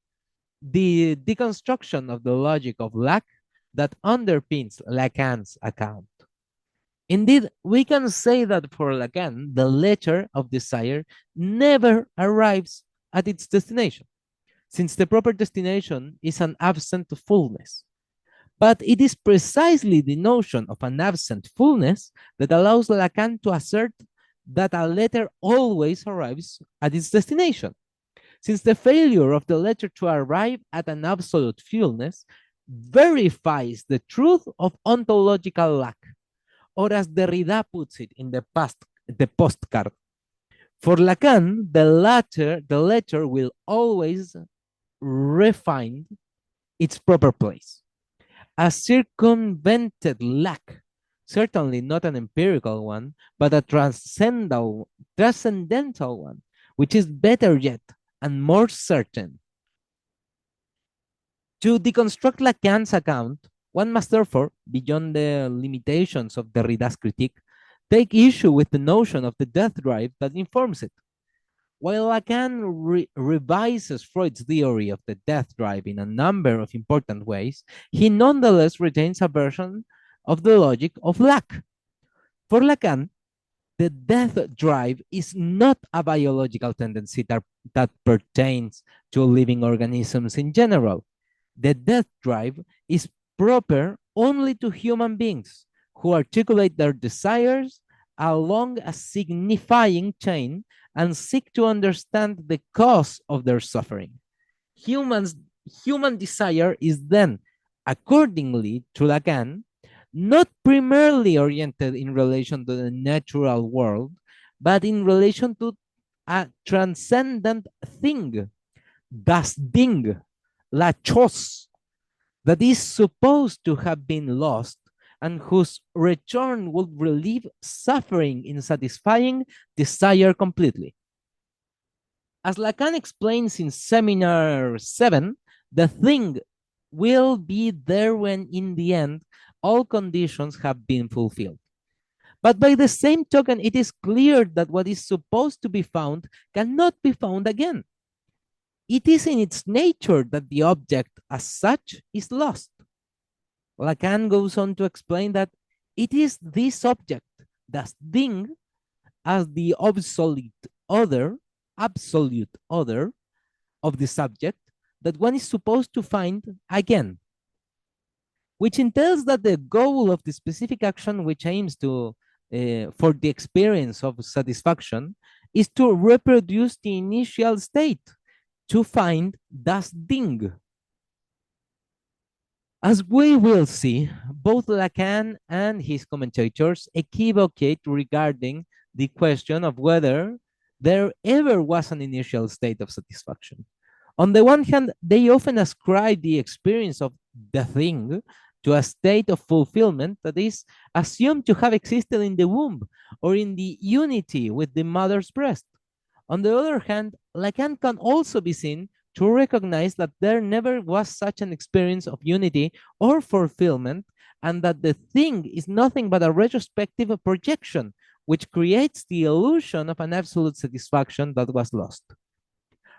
the deconstruction of the logic of lack that underpins Lacan's account. Indeed, we can say that for Lacan, the letter of desire never arrives at its destination, since the proper destination is an absent fullness. But it is precisely the notion of an absent fullness that allows Lacan to assert that a letter always arrives at its destination, since the failure of the letter to arrive at an absolute fullness verifies the truth of ontological lack, or as Derrida puts it in the postcard. For Lacan, the letter will always refine its proper place. A circumvented lack, certainly not an empirical one, but a transcendental one, which is better yet and more certain. To deconstruct Lacan's account, One must therefore, beyond the limitations of Derrida's critique, take issue with the notion of the death drive that informs it. While Lacan revises Freud's theory of the death drive in a number of important ways, he nonetheless retains a version of the logic of lack. For Lacan, the death drive is not a biological tendency that pertains to living organisms in general. The death drive is proper only to human beings who articulate their desires along a signifying chain and seek to understand the cause of their suffering. Human desire is then, accordingly to Lacan, not primarily oriented in relation to the natural world, but in relation to a transcendent thing, das Ding, la chose, that is supposed to have been lost and whose return would relieve suffering in satisfying desire completely. As Lacan explains in Seminar 7, the thing will be there when in the end all conditions have been fulfilled. But by the same token, it is clear that what is supposed to be found cannot be found again. It is in its nature that the object as such is lost. Lacan goes on to explain that it is this object, das Ding, as the absolute other of the subject that one is supposed to find again, which entails that the goal of the specific action which aims to for the experience of satisfaction is to reproduce the initial state, to find das Ding. As we will see, both Lacan and his commentators equivocate regarding the question of whether there ever was an initial state of satisfaction. On the one hand, they often ascribe the experience of the thing to a state of fulfillment that is assumed to have existed in the womb or in the unity with the mother's breast. On the other hand, Lacan can also be seen to recognize that there never was such an experience of unity or fulfillment, and that the thing is nothing but a retrospective projection, which creates the illusion of an absolute satisfaction that was lost.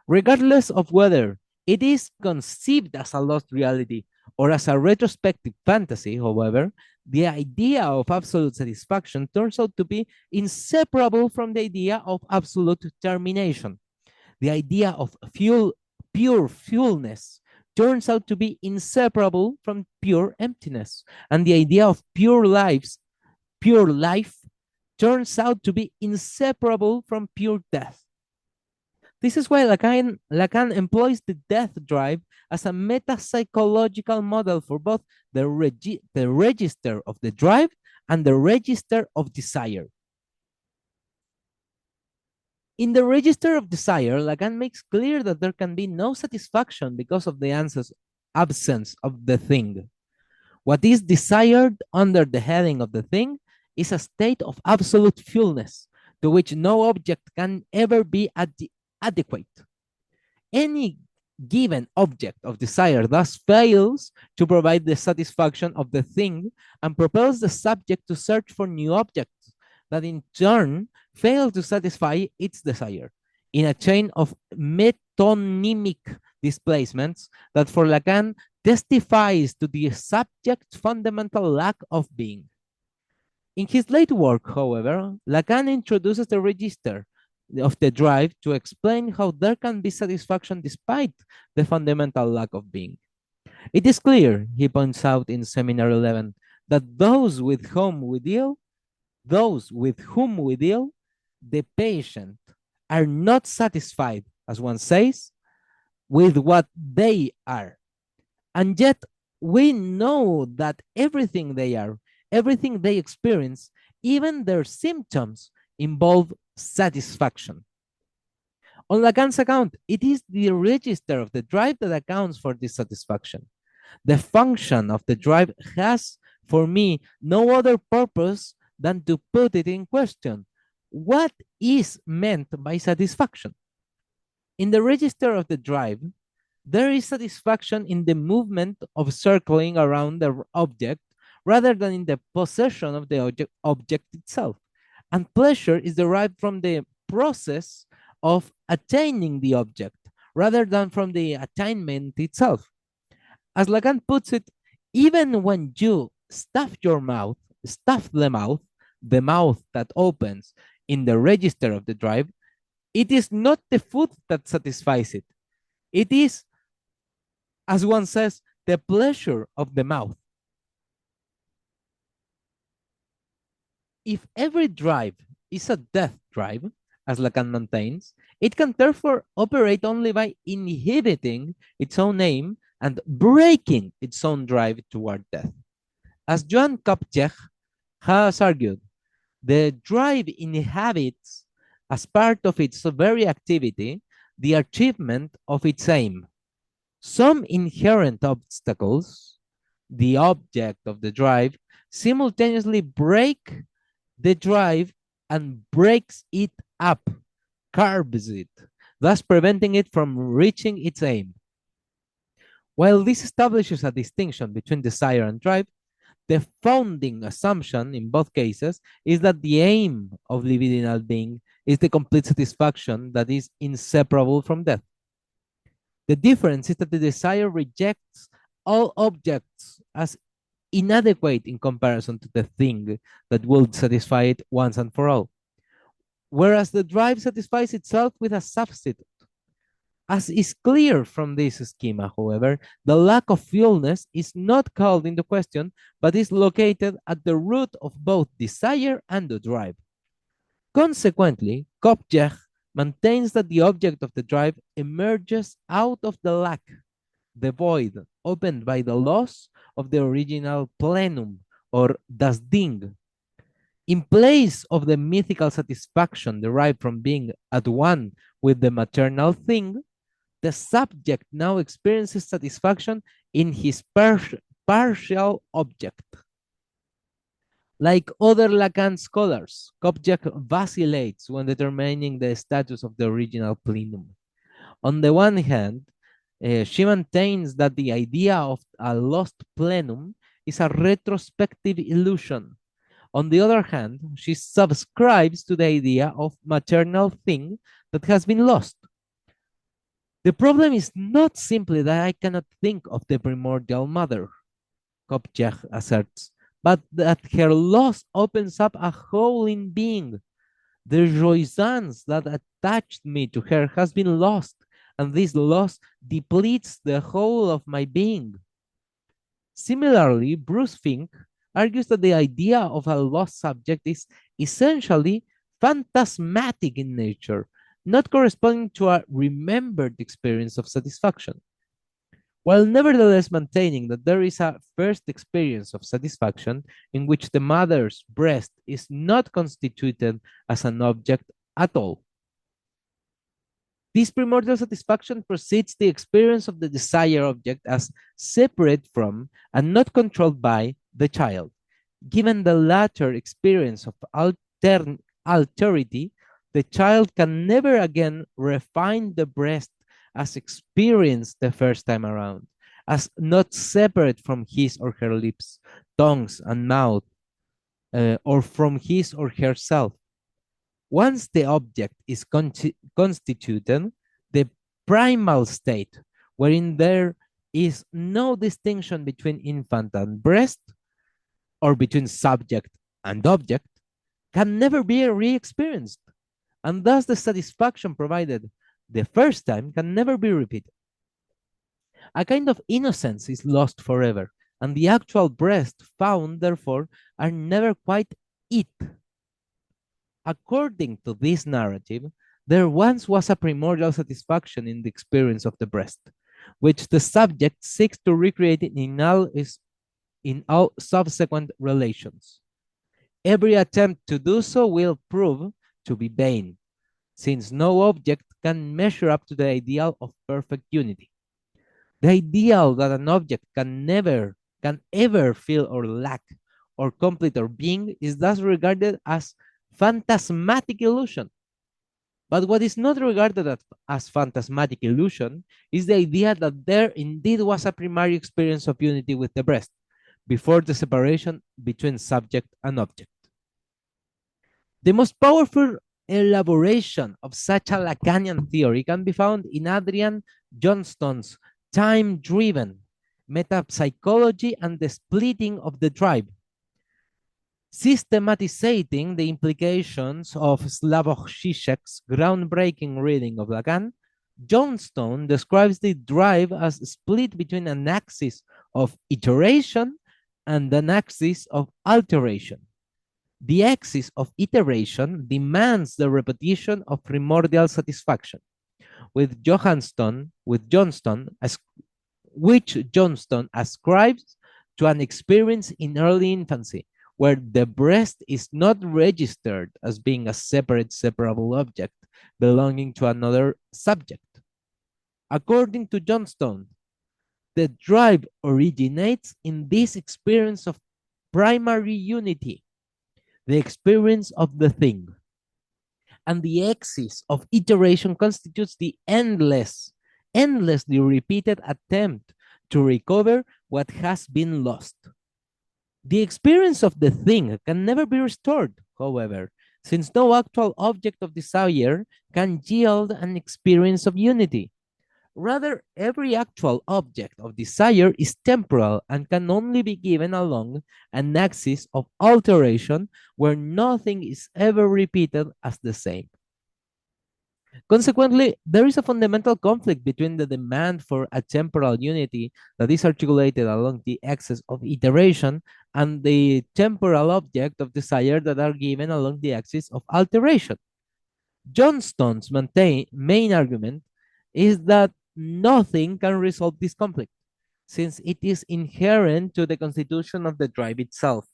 Regardless of whether it is conceived as a lost reality or as a retrospective fantasy, however, the idea of absolute satisfaction turns out to be inseparable from the idea of absolute termination. The idea of pure fullness turns out to be inseparable from pure emptiness, and the idea of pure life turns out to be inseparable from pure death. This is why Lacan employs the death drive as a metapsychological model for both the register of the drive and the register of desire. In the register of desire, Lacan makes clear that there can be no satisfaction because of the absence of the thing. What is desired under the heading of the thing is a state of absolute fullness to which no object can ever be adequate. Any given object of desire thus fails to provide the satisfaction of the thing and propels the subject to search for new objects that in turn fail to satisfy its desire in a chain of metonymic displacements that for Lacan testifies to the subject's fundamental lack of being. In his late work, however, Lacan introduces the register of the drive to explain how there can be satisfaction despite the fundamental lack of being. It is clear, he points out in Seminar 11, that those with whom we deal, the patient, are not satisfied, as one says, with what they are. And yet we know that everything they are, everything they experience, even their symptoms, involve satisfaction. On Lacan's account, it is the register of the drive that accounts for this satisfaction. The function of the drive has, for me, no other purpose than to put it in question. What is meant by satisfaction? In the register of the drive, There is satisfaction in the movement of circling around the object rather than in the possession of the object itself. And pleasure is derived from the process of attaining the object rather than from the attainment itself. As Lacan puts it, even when you stuff the mouth that opens in the register of the drive, it is not the food that satisfies it. It is, as one says, the pleasure of the mouth. If every drive is a death drive, as Lacan maintains, it can therefore operate only by inhibiting its own aim and breaking its own drive toward death. As Joan Kopjek has argued, the drive inhabits, as part of its very activity, the achievement of its aim. Some inherent obstacles, the object of the drive, simultaneously break the drive and breaks it up, carbs it, thus preventing it from reaching its aim. While this establishes a distinction between desire and drive, the founding assumption in both cases is that the aim of libidinal being is the complete satisfaction that is inseparable from death. The difference is that the desire rejects all objects as inadequate in comparison to the thing that will satisfy it once and for all, whereas the drive satisfies itself with a substitute. As is clear from this schema, however, the lack of fullness is not called into question, but is located at the root of both desire and the drive. Consequently, Kopjek maintains that the object of the drive emerges out of the lack, the void opened by the loss of the original plenum or das Ding. In place of the mythical satisfaction derived from being at one with the maternal thing, the subject now experiences satisfaction in his partial object. Like other Lacan scholars, Kopjek vacillates when determining the status of the original plenum. On the one hand, she maintains that the idea of a lost plenum is a retrospective illusion. On the other hand, she subscribes to the idea of maternal thing that has been lost. The problem is not simply that I cannot think of the primordial mother, Kopjek asserts, but that her loss opens up a hole in being. The jouissance that attached me to her has been lost, and this loss depletes the whole of my being. Similarly, Bruce Fink argues that the idea of a lost subject is essentially phantasmatic in nature, not corresponding to a remembered experience of satisfaction. While nevertheless maintaining that there is a first experience of satisfaction in which the mother's breast is not constituted as an object at all. This primordial satisfaction precedes the experience of the desire object as separate from and not controlled by the child. Given the latter experience of alterity, the child can never again refine the breast as experienced the first time around, as not separate from his or her lips, tongues, and mouth, or from his or herself. Once the object is constituted, the primal state, wherein there is no distinction between infant and breast, or between subject and object, can never be re-experienced, and thus the satisfaction provided the first time can never be repeated. A kind of innocence is lost forever, and the actual breast found, therefore, are never quite it. According to this narrative, there once was a primordial satisfaction in the experience of the breast, which the subject seeks to recreate in all subsequent relations. Every attempt to do so will prove to be vain, since no object can measure up to the ideal of perfect unity. The ideal that an object can ever feel or lack or complete or being is thus regarded as phantasmatic illusion. But what is not regarded as phantasmatic illusion is the idea that there indeed was a primary experience of unity with the breast before the separation between subject and object. The most powerful elaboration of such a Lacanian theory can be found in Adrian Johnston's Time Driven Metapsychology and the Splitting of the Tribe, systematizing the implications of Slavoj Žižek's groundbreaking reading of Lacan. Johnston describes the drive as split between an axis of iteration and an axis of alteration. The axis of iteration demands the repetition of primordial satisfaction, with Johnston, which Johnston ascribes to an experience in early infancy, where the breast is not registered as being a separable object belonging to another subject. According to Johnston, the drive originates in this experience of primary unity, the experience of the thing. And the axis of iteration constitutes the endlessly repeated attempt to recover what has been lost. The experience of the thing can never be restored, however, since no actual object of desire can yield an experience of unity. Rather, every actual object of desire is temporal and can only be given along an axis of alteration where nothing is ever repeated as the same. Consequently, there is a fundamental conflict between the demand for a temporal unity that is articulated along the axis of iteration and the temporal object of desire that are given along the axis of alteration. Johnston's main argument is that nothing can resolve this conflict, since it is inherent to the constitution of the drive itself.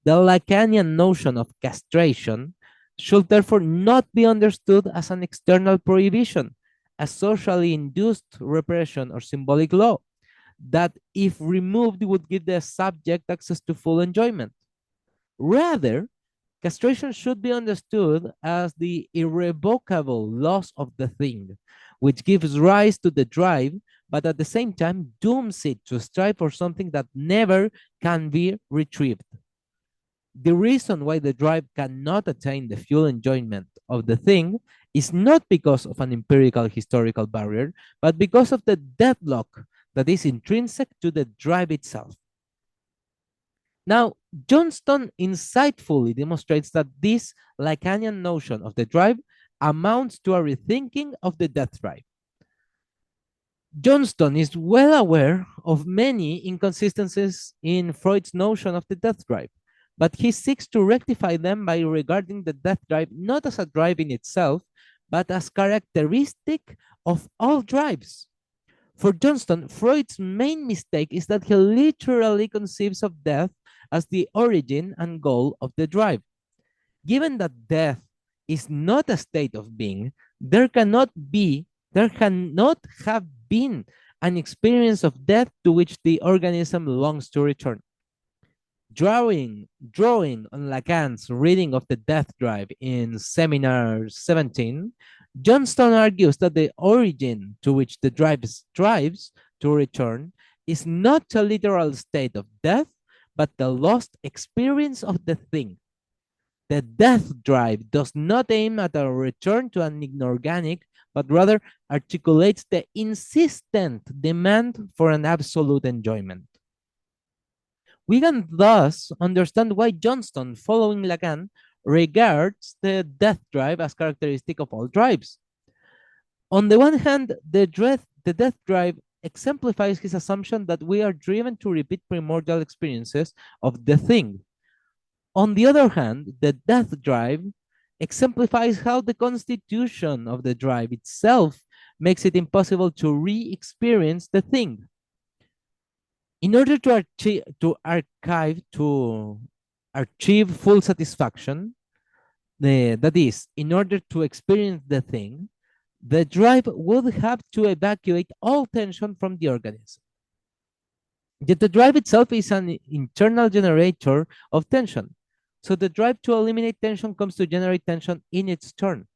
The Lacanian notion of castration should therefore not be understood as an external prohibition, a socially induced repression or symbolic law that, if removed, would give the subject access to full enjoyment. Rather, castration should be understood as the irrevocable loss of the thing, which gives rise to the drive, but at the same time dooms it to strive for something that never can be retrieved. The reason why the drive cannot attain the full enjoyment of the thing is not because of an empirical historical barrier, but because of the deadlock that is intrinsic to the drive itself. Now, Johnston insightfully demonstrates that this Lacanian notion of the drive amounts to a rethinking of the death drive. Johnston is well aware of many inconsistencies in Freud's notion of the death drive, but he seeks to rectify them by regarding the death drive not as a drive in itself, but as characteristic of all drives. For Johnston, Freud's main mistake is that he literally conceives of death as the origin and goal of the drive. Given that death is not a state of being, there cannot have been an experience of death to which the organism longs to return. Drawing on Lacan's reading of the death drive in Seminar 17, Johnston argues that the origin to which the drive strives to return is not a literal state of death, but the lost experience of the thing. The death drive does not aim at a return to an inorganic, but rather articulates the insistent demand for an absolute enjoyment. We can thus understand why Johnston, following Lacan, regards the death drive as characteristic of all drives. On the one hand, the death drive exemplifies his assumption that we are driven to repeat primordial experiences of the thing. On the other hand, the death drive exemplifies how the constitution of the drive itself makes it impossible to re-experience the thing. In order to achieve full satisfaction, that is, in order to experience the thing, the drive would have to evacuate all tension from the organism. Yet the drive itself is an internal generator of tension. So the drive to eliminate tension comes to generate tension in its turn.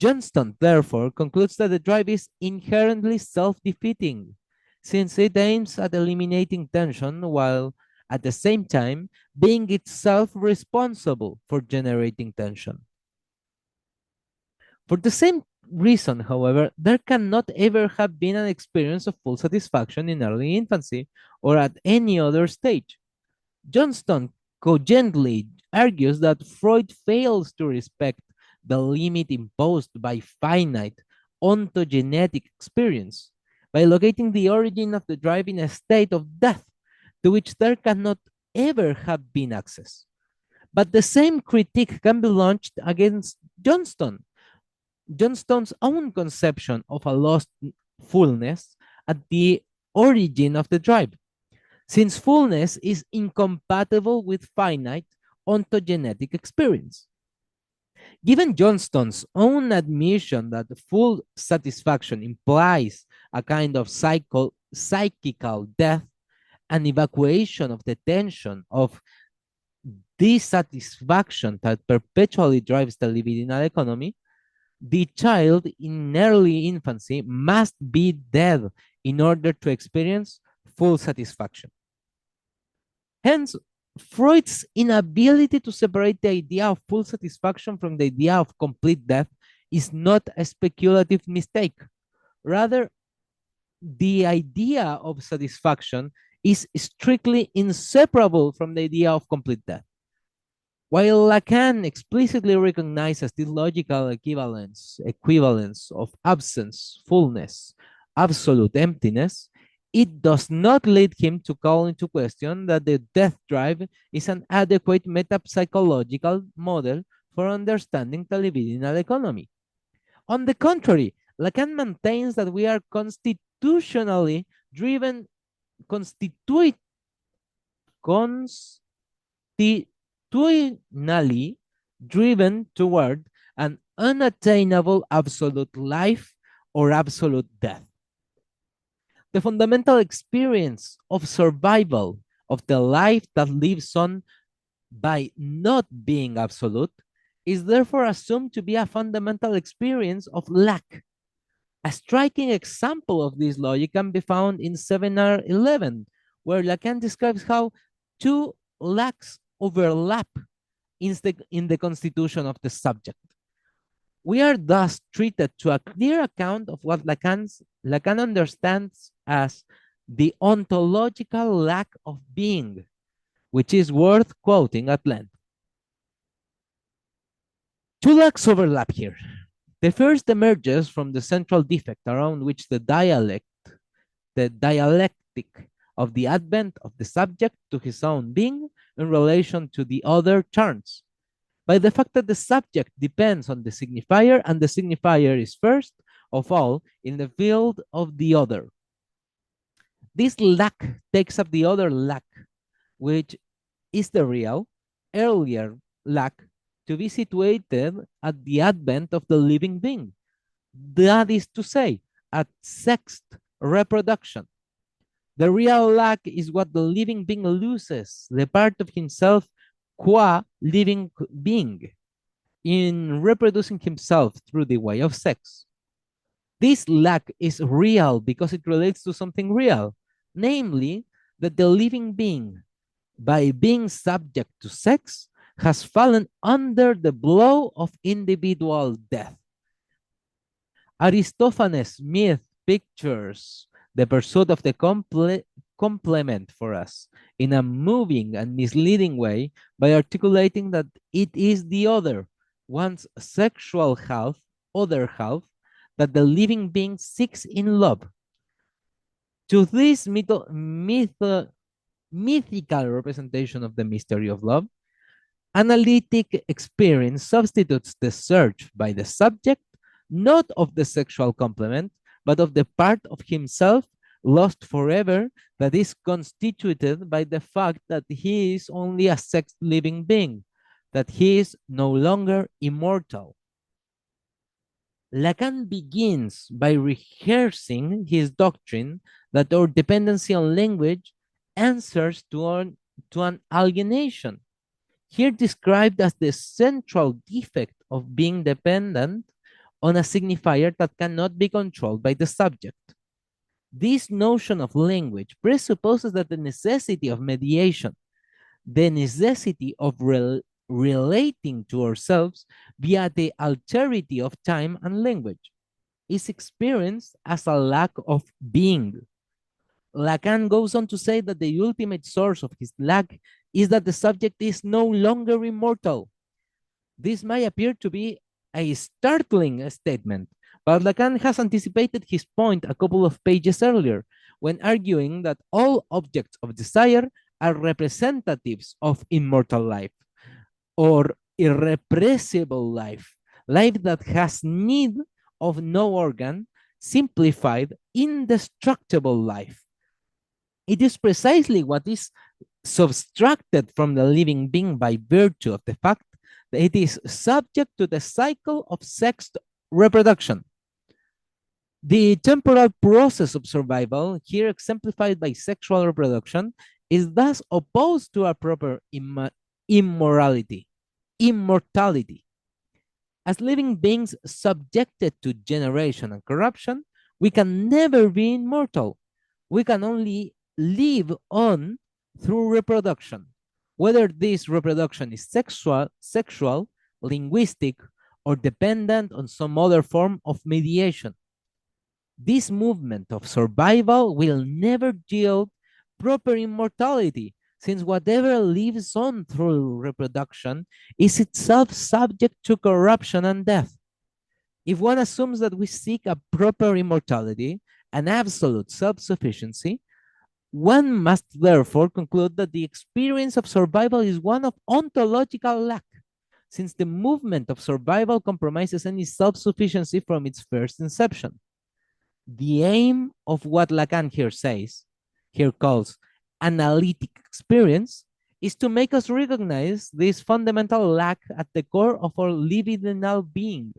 Johnston, therefore, concludes that the drive is inherently self-defeating, since it aims at eliminating tension while at the same time being itself responsible for generating tension. For the same reason, however, there cannot ever have been an experience of full satisfaction in early infancy or at any other stage. Johnston cogently argues that Freud fails to respect the limit imposed by finite ontogenetic experience by locating the origin of the drive in a state of death to which there cannot ever have been access. But the same critique can be launched against Johnston, Johnston's own conception of a lost fullness at the origin of the drive, since fullness is incompatible with finite ontogenetic experience. Given Johnston's own admission that full satisfaction implies a kind of psychical death, an evacuation of the tension of dissatisfaction that perpetually drives the libidinal economy, the child in early infancy must be dead in order to experience full satisfaction. Hence, Freud's inability to separate the idea of full satisfaction from the idea of complete death is not a speculative mistake. Rather, the idea of satisfaction is strictly inseparable from the idea of complete death. While Lacan explicitly recognizes this logical equivalence of absence, fullness, absolute emptiness, it does not lead him to call into question that the death drive is an adequate metapsychological model for understanding the libidinal economy. On the contrary, Lacan maintains that we are constitutionally driven, constitutionally driven toward an unattainable absolute life or absolute death. The fundamental experience of survival of the life that lives on by not being absolute is therefore assumed to be a fundamental experience of lack. A striking example of this logic can be found in 7R11, where Lacan describes how two lacks overlap in the constitution of the subject. We are thus treated to a clear account of what Lacan understands as the ontological lack of being, which is worth quoting at length. Two lacks overlap here. The first emerges from the central defect around which the dialectic of the advent of the subject to his own being in relation to the other turns, by the fact that the subject depends on the signifier and the signifier is first of all in the field of the other. This lack takes up the other lack, which is the real, earlier lack to be situated at the advent of the living being. That is to say, at sexed reproduction. The real lack is what the living being loses, the part of himself qua living being, in reproducing himself through the way of sex. This lack is real because it relates to something real, namely that the living being, by being subject to sex, has fallen under the blow of individual death. Aristophanes' myth pictures the pursuit of the complement for us in a moving and misleading way by articulating that it is the other, one's sexual half, other half, that the living being seeks in love. To this mythical representation of the mystery of love, analytic experience substitutes the search by the subject, not of the sexual complement, but of the part of himself lost forever that is constituted by the fact that he is only a sex living being, that he is no longer immortal. Lacan begins by rehearsing his doctrine that our dependency on language answers to an alienation, here described as the central defect of being dependent on a signifier that cannot be controlled by the subject. This notion of language presupposes that the necessity of mediation, the necessity of relating to ourselves via the alterity of time and language, is experienced as a lack of being. Lacan goes on to say that the ultimate source of his lack is that the subject is no longer immortal. This may appear to be a startling statement, but Lacan has anticipated his point a couple of pages earlier when arguing that all objects of desire are representatives of immortal life or irrepressible life, life that has need of no organ, simplified, indestructible life. It is precisely what is subtracted from the living being by virtue of the fact that it is subject to the cycle of sex reproduction. The temporal process of survival, here exemplified by sexual reproduction, is thus opposed to a proper immortality. As living beings subjected to generation and corruption, we can never be immortal. We can only live on through reproduction, whether this reproduction is sexual, linguistic, or dependent on some other form of mediation. This movement of survival will never yield proper immortality, since whatever lives on through reproduction is itself subject to corruption and death. If one assumes that we seek a proper immortality, an absolute self-sufficiency, one must therefore conclude that the experience of survival is one of ontological lack, since the movement of survival compromises any self-sufficiency from its first inception. The aim of what Lacan here calls analytic experience, is to make us recognize this fundamental lack at the core of our libidinal being.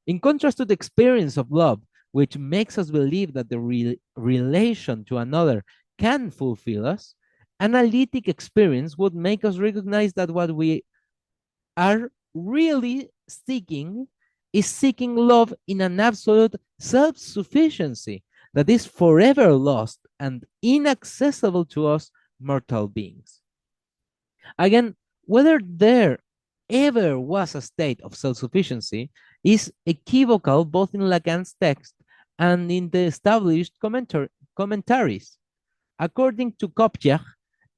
In contrast to the experience of love, which makes us believe that the relation to another can fulfill us, analytic experience would make us recognize that what we are really seeking is seeking love in an absolute self-sufficiency that is forever lost and inaccessible to us mortal beings. Again, whether there ever was a state of self-sufficiency is equivocal both in Lacan's text and in the established commentaries. According to Kopjach,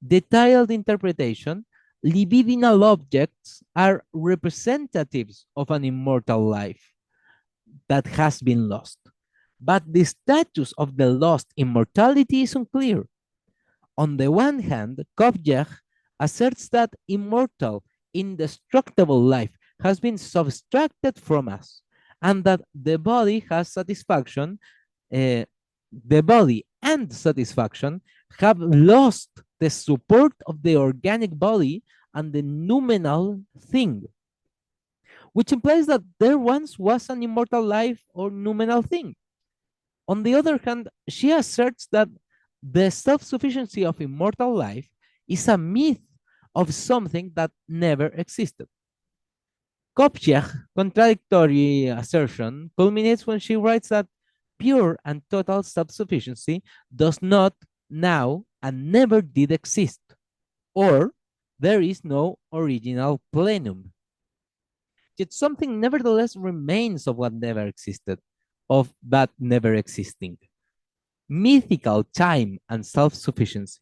detailed interpretation, libidinal objects are representatives of an immortal life that has been lost. But the status of the lost immortality is unclear. On the one hand, Kopjach asserts that immortal, indestructible life has been subtracted from us, and that the body has satisfaction, the body and satisfaction have lost the support of the organic body and the noumenal thing, which implies that there once was an immortal life or noumenal thing. On the other hand, she asserts that the self-sufficiency of immortal life is a myth of something that never existed. Kopjach's contradictory assertion culminates when she writes that pure and total self-sufficiency does not now and never did exist, or there is no original plenum. Yet something nevertheless remains of what never existed, of that never existing: mythical time and self-sufficiency.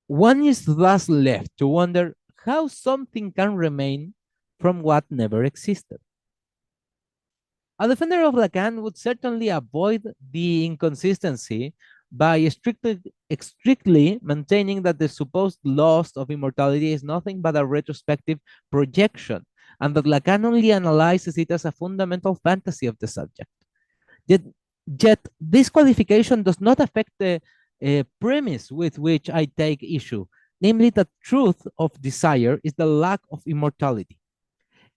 One is thus left to wonder how something can remain from what never existed. A defender of Lacan would certainly avoid the inconsistency by strictly maintaining that the supposed loss of immortality is nothing but a retrospective projection, and that Lacan only analyzes it as a fundamental fantasy of the subject. Yet this qualification does not affect the premise with which I take issue, namely that truth of desire is the lack of immortality.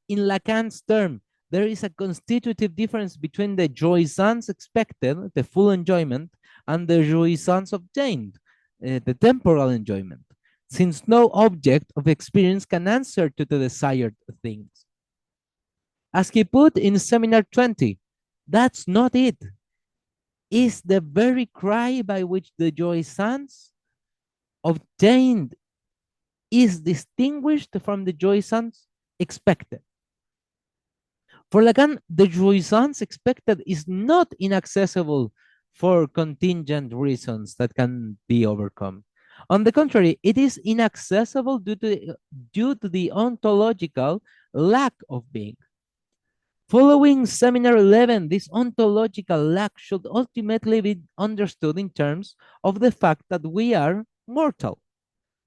In Lacan's term, there is a constitutive difference between the jouissance expected, the full enjoyment, and the jouissance obtained, the temporal enjoyment, since no object of experience can answer to the desired things. As he put in Seminar 20, that's not it. Is the very cry by which the jouissance obtained is distinguished from the jouissance expected. For Lacan, the jouissance expected is not inaccessible for contingent reasons that can be overcome. On the contrary, it is inaccessible due to the ontological lack of being. Following Seminar 11, this ontological lack should ultimately be understood in terms of the fact that we are mortal.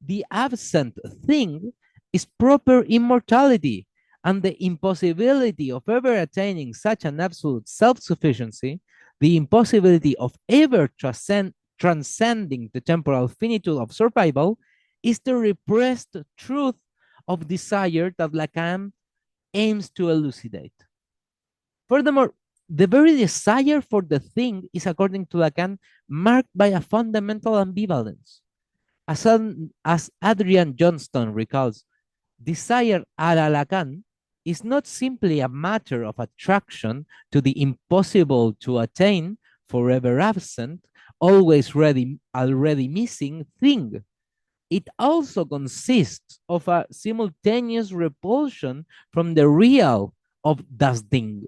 The absent thing is proper immortality, and the impossibility of ever attaining such an absolute self-sufficiency, the impossibility of ever transcending the temporal finitude of survival, is the repressed truth of desire that Lacan aims to elucidate. Furthermore, the very desire for the thing is, according to Lacan, marked by a fundamental ambivalence. As Adrian Johnston recalls, desire a la Lacan is not simply a matter of attraction to the impossible to attain, forever absent, always ready, already missing thing. It also consists of a simultaneous repulsion from the real of das Ding.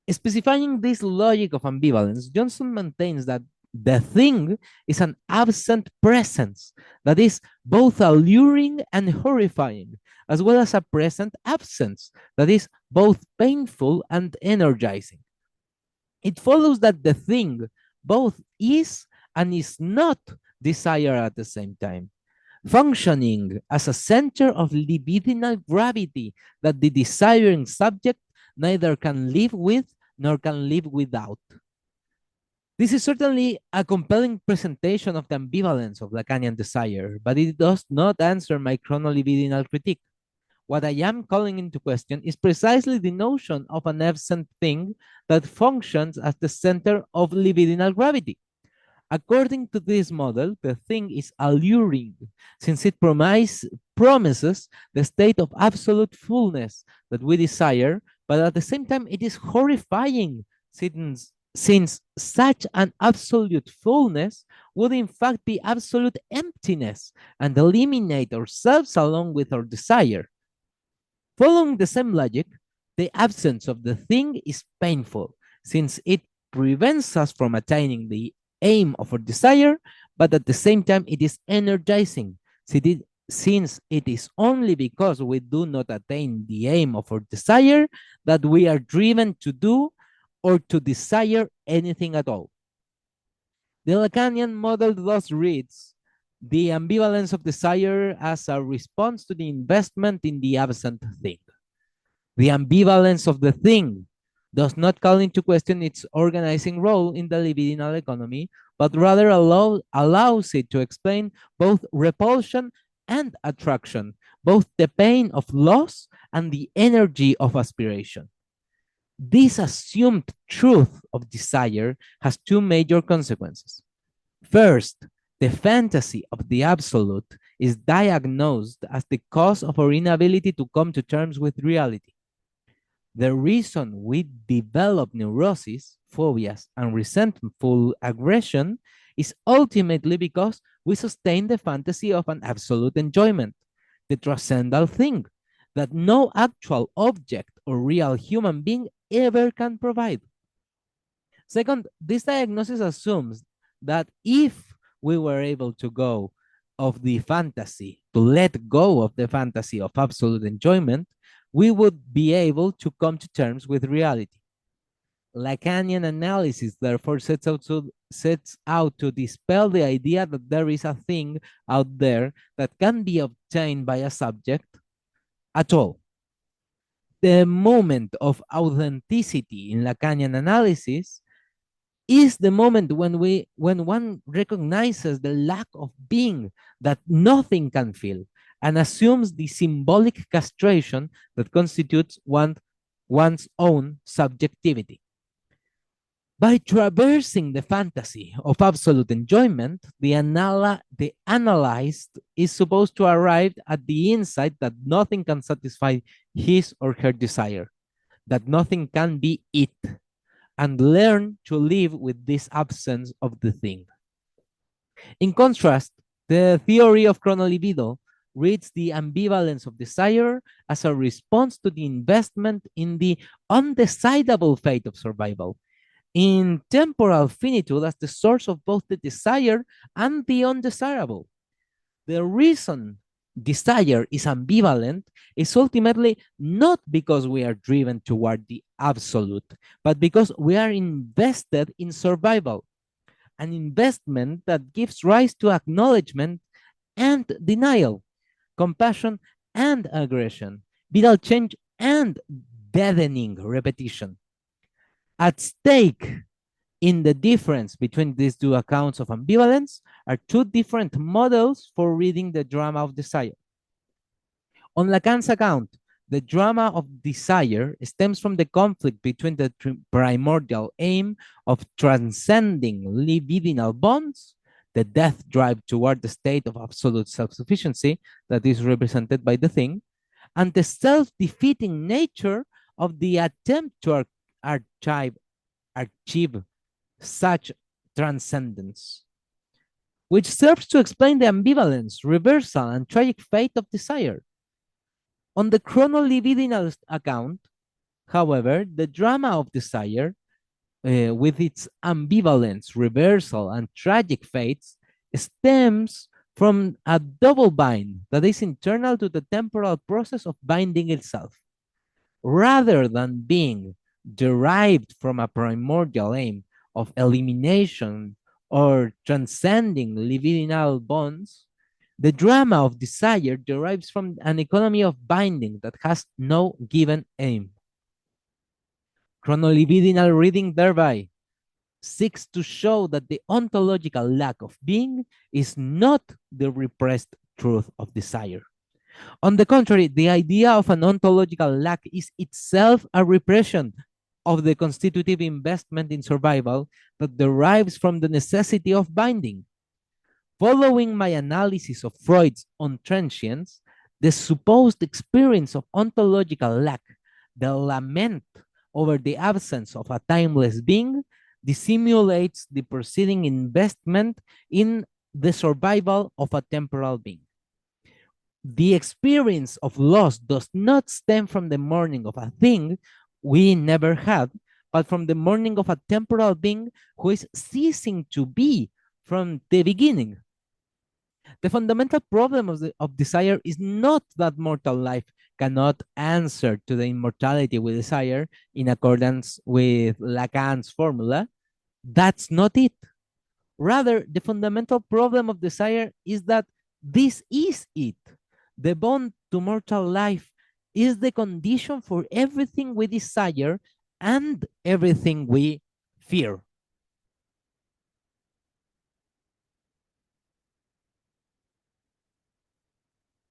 Specifying this logic of ambivalence, Johnson maintains that the thing is an absent presence that is both alluring and horrifying, as well as a present absence that is both painful and energizing. It follows that the thing both is and is not desire at the same time, functioning as a center of libidinal gravity that the desiring subject neither can live with nor can live without. This is certainly a compelling presentation of the ambivalence of Lacanian desire, but it does not answer my chronolibidinal critique. What I am calling into question is precisely the notion of an absent thing that functions as the center of libidinal gravity. According to this model, the thing is alluring since it promises the state of absolute fullness that we desire, but at the same time, it is horrifying since such an absolute fullness would in fact be absolute emptiness and eliminate ourselves along with our desire. Following the same logic, the absence of the thing is painful since it prevents us from attaining the aim of our desire, but at the same time, it is energizing since it is only because we do not attain the aim of our desire that we are driven to do or to desire anything at all. The Lacanian model thus reads the ambivalence of desire as a response to the investment in the absent thing. The ambivalence of the thing does not call into question its organizing role in the libidinal economy, but rather allows it to explain both repulsion and attraction, both the pain of loss and the energy of aspiration. This assumed truth of desire has two major consequences. First, the fantasy of the absolute is diagnosed as the cause of our inability to come to terms with reality. The reason we develop neuroses, phobias, and resentful aggression is ultimately because we sustain the fantasy of an absolute enjoyment, the transcendental thing that no actual object or real human being ever can provide. Second, this diagnosis assumes that if we were able to go of the fantasy, to let go of the fantasy of absolute enjoyment, we would be able to come to terms with reality. Lacanian analysis therefore sets out to dispel the idea that there is a thing out there that can be obtained by a subject at all. The moment of authenticity in Lacanian analysis is the moment when one recognizes the lack of being that nothing can feel and assumes the symbolic castration that constitutes one's own subjectivity. By traversing the fantasy of absolute enjoyment, the analyzed is supposed to arrive at the insight that nothing can satisfy his or her desire. that nothing can be it, and learn to live with this absence of the thing. In contrast, the theory of chronolibido reads the ambivalence of desire as a response to the investment in the undecidable fate of survival, in temporal finitude as the source of both the desire and the undesirable. The reason desire is ambivalent is ultimately not because we are driven toward the absolute, but because we are invested in survival, an investment that gives rise to acknowledgement and denial, compassion and aggression, vital change and deadening repetition. At stake in the difference between these two accounts of ambivalence are two different models for reading the drama of desire. On Lacan's account, the drama of desire stems from the conflict between the primordial aim of transcending libidinal bonds, the death drive toward the state of absolute self-sufficiency that is represented by the thing, and the self-defeating nature of the attempt to achieve such transcendence, which serves to explain the ambivalence, reversal, and tragic fate of desire. On the chronolibidinal account, however, the drama of desire, with its ambivalence, reversal, and tragic fates, stems from a double bind that is internal to the temporal process of binding itself. Rather than being derived from a primordial aim of elimination or transcending libidinal bonds, the drama of desire derives from an economy of binding that has no given aim. Chronolibidinal reading thereby seeks to show that the ontological lack of being is not the repressed truth of desire. On the contrary, the idea of an ontological lack is itself a repression of the constitutive investment in survival that derives from the necessity of binding. Following my analysis of Freud's untransience, the supposed experience of ontological lack, the lament over the absence of a timeless being, dissimulates the preceding investment in the survival of a temporal being. The experience of loss does not stem from the mourning of a thing we never had, but from the mourning of a temporal being who is ceasing to be from the beginning. The fundamental problem of desire is not that mortal life cannot answer to the immortality we desire in accordance with Lacan's formula. That's not it. Rather, the fundamental problem of desire is that this is it. The bond to mortal life is the condition for everything we desire and everything we fear.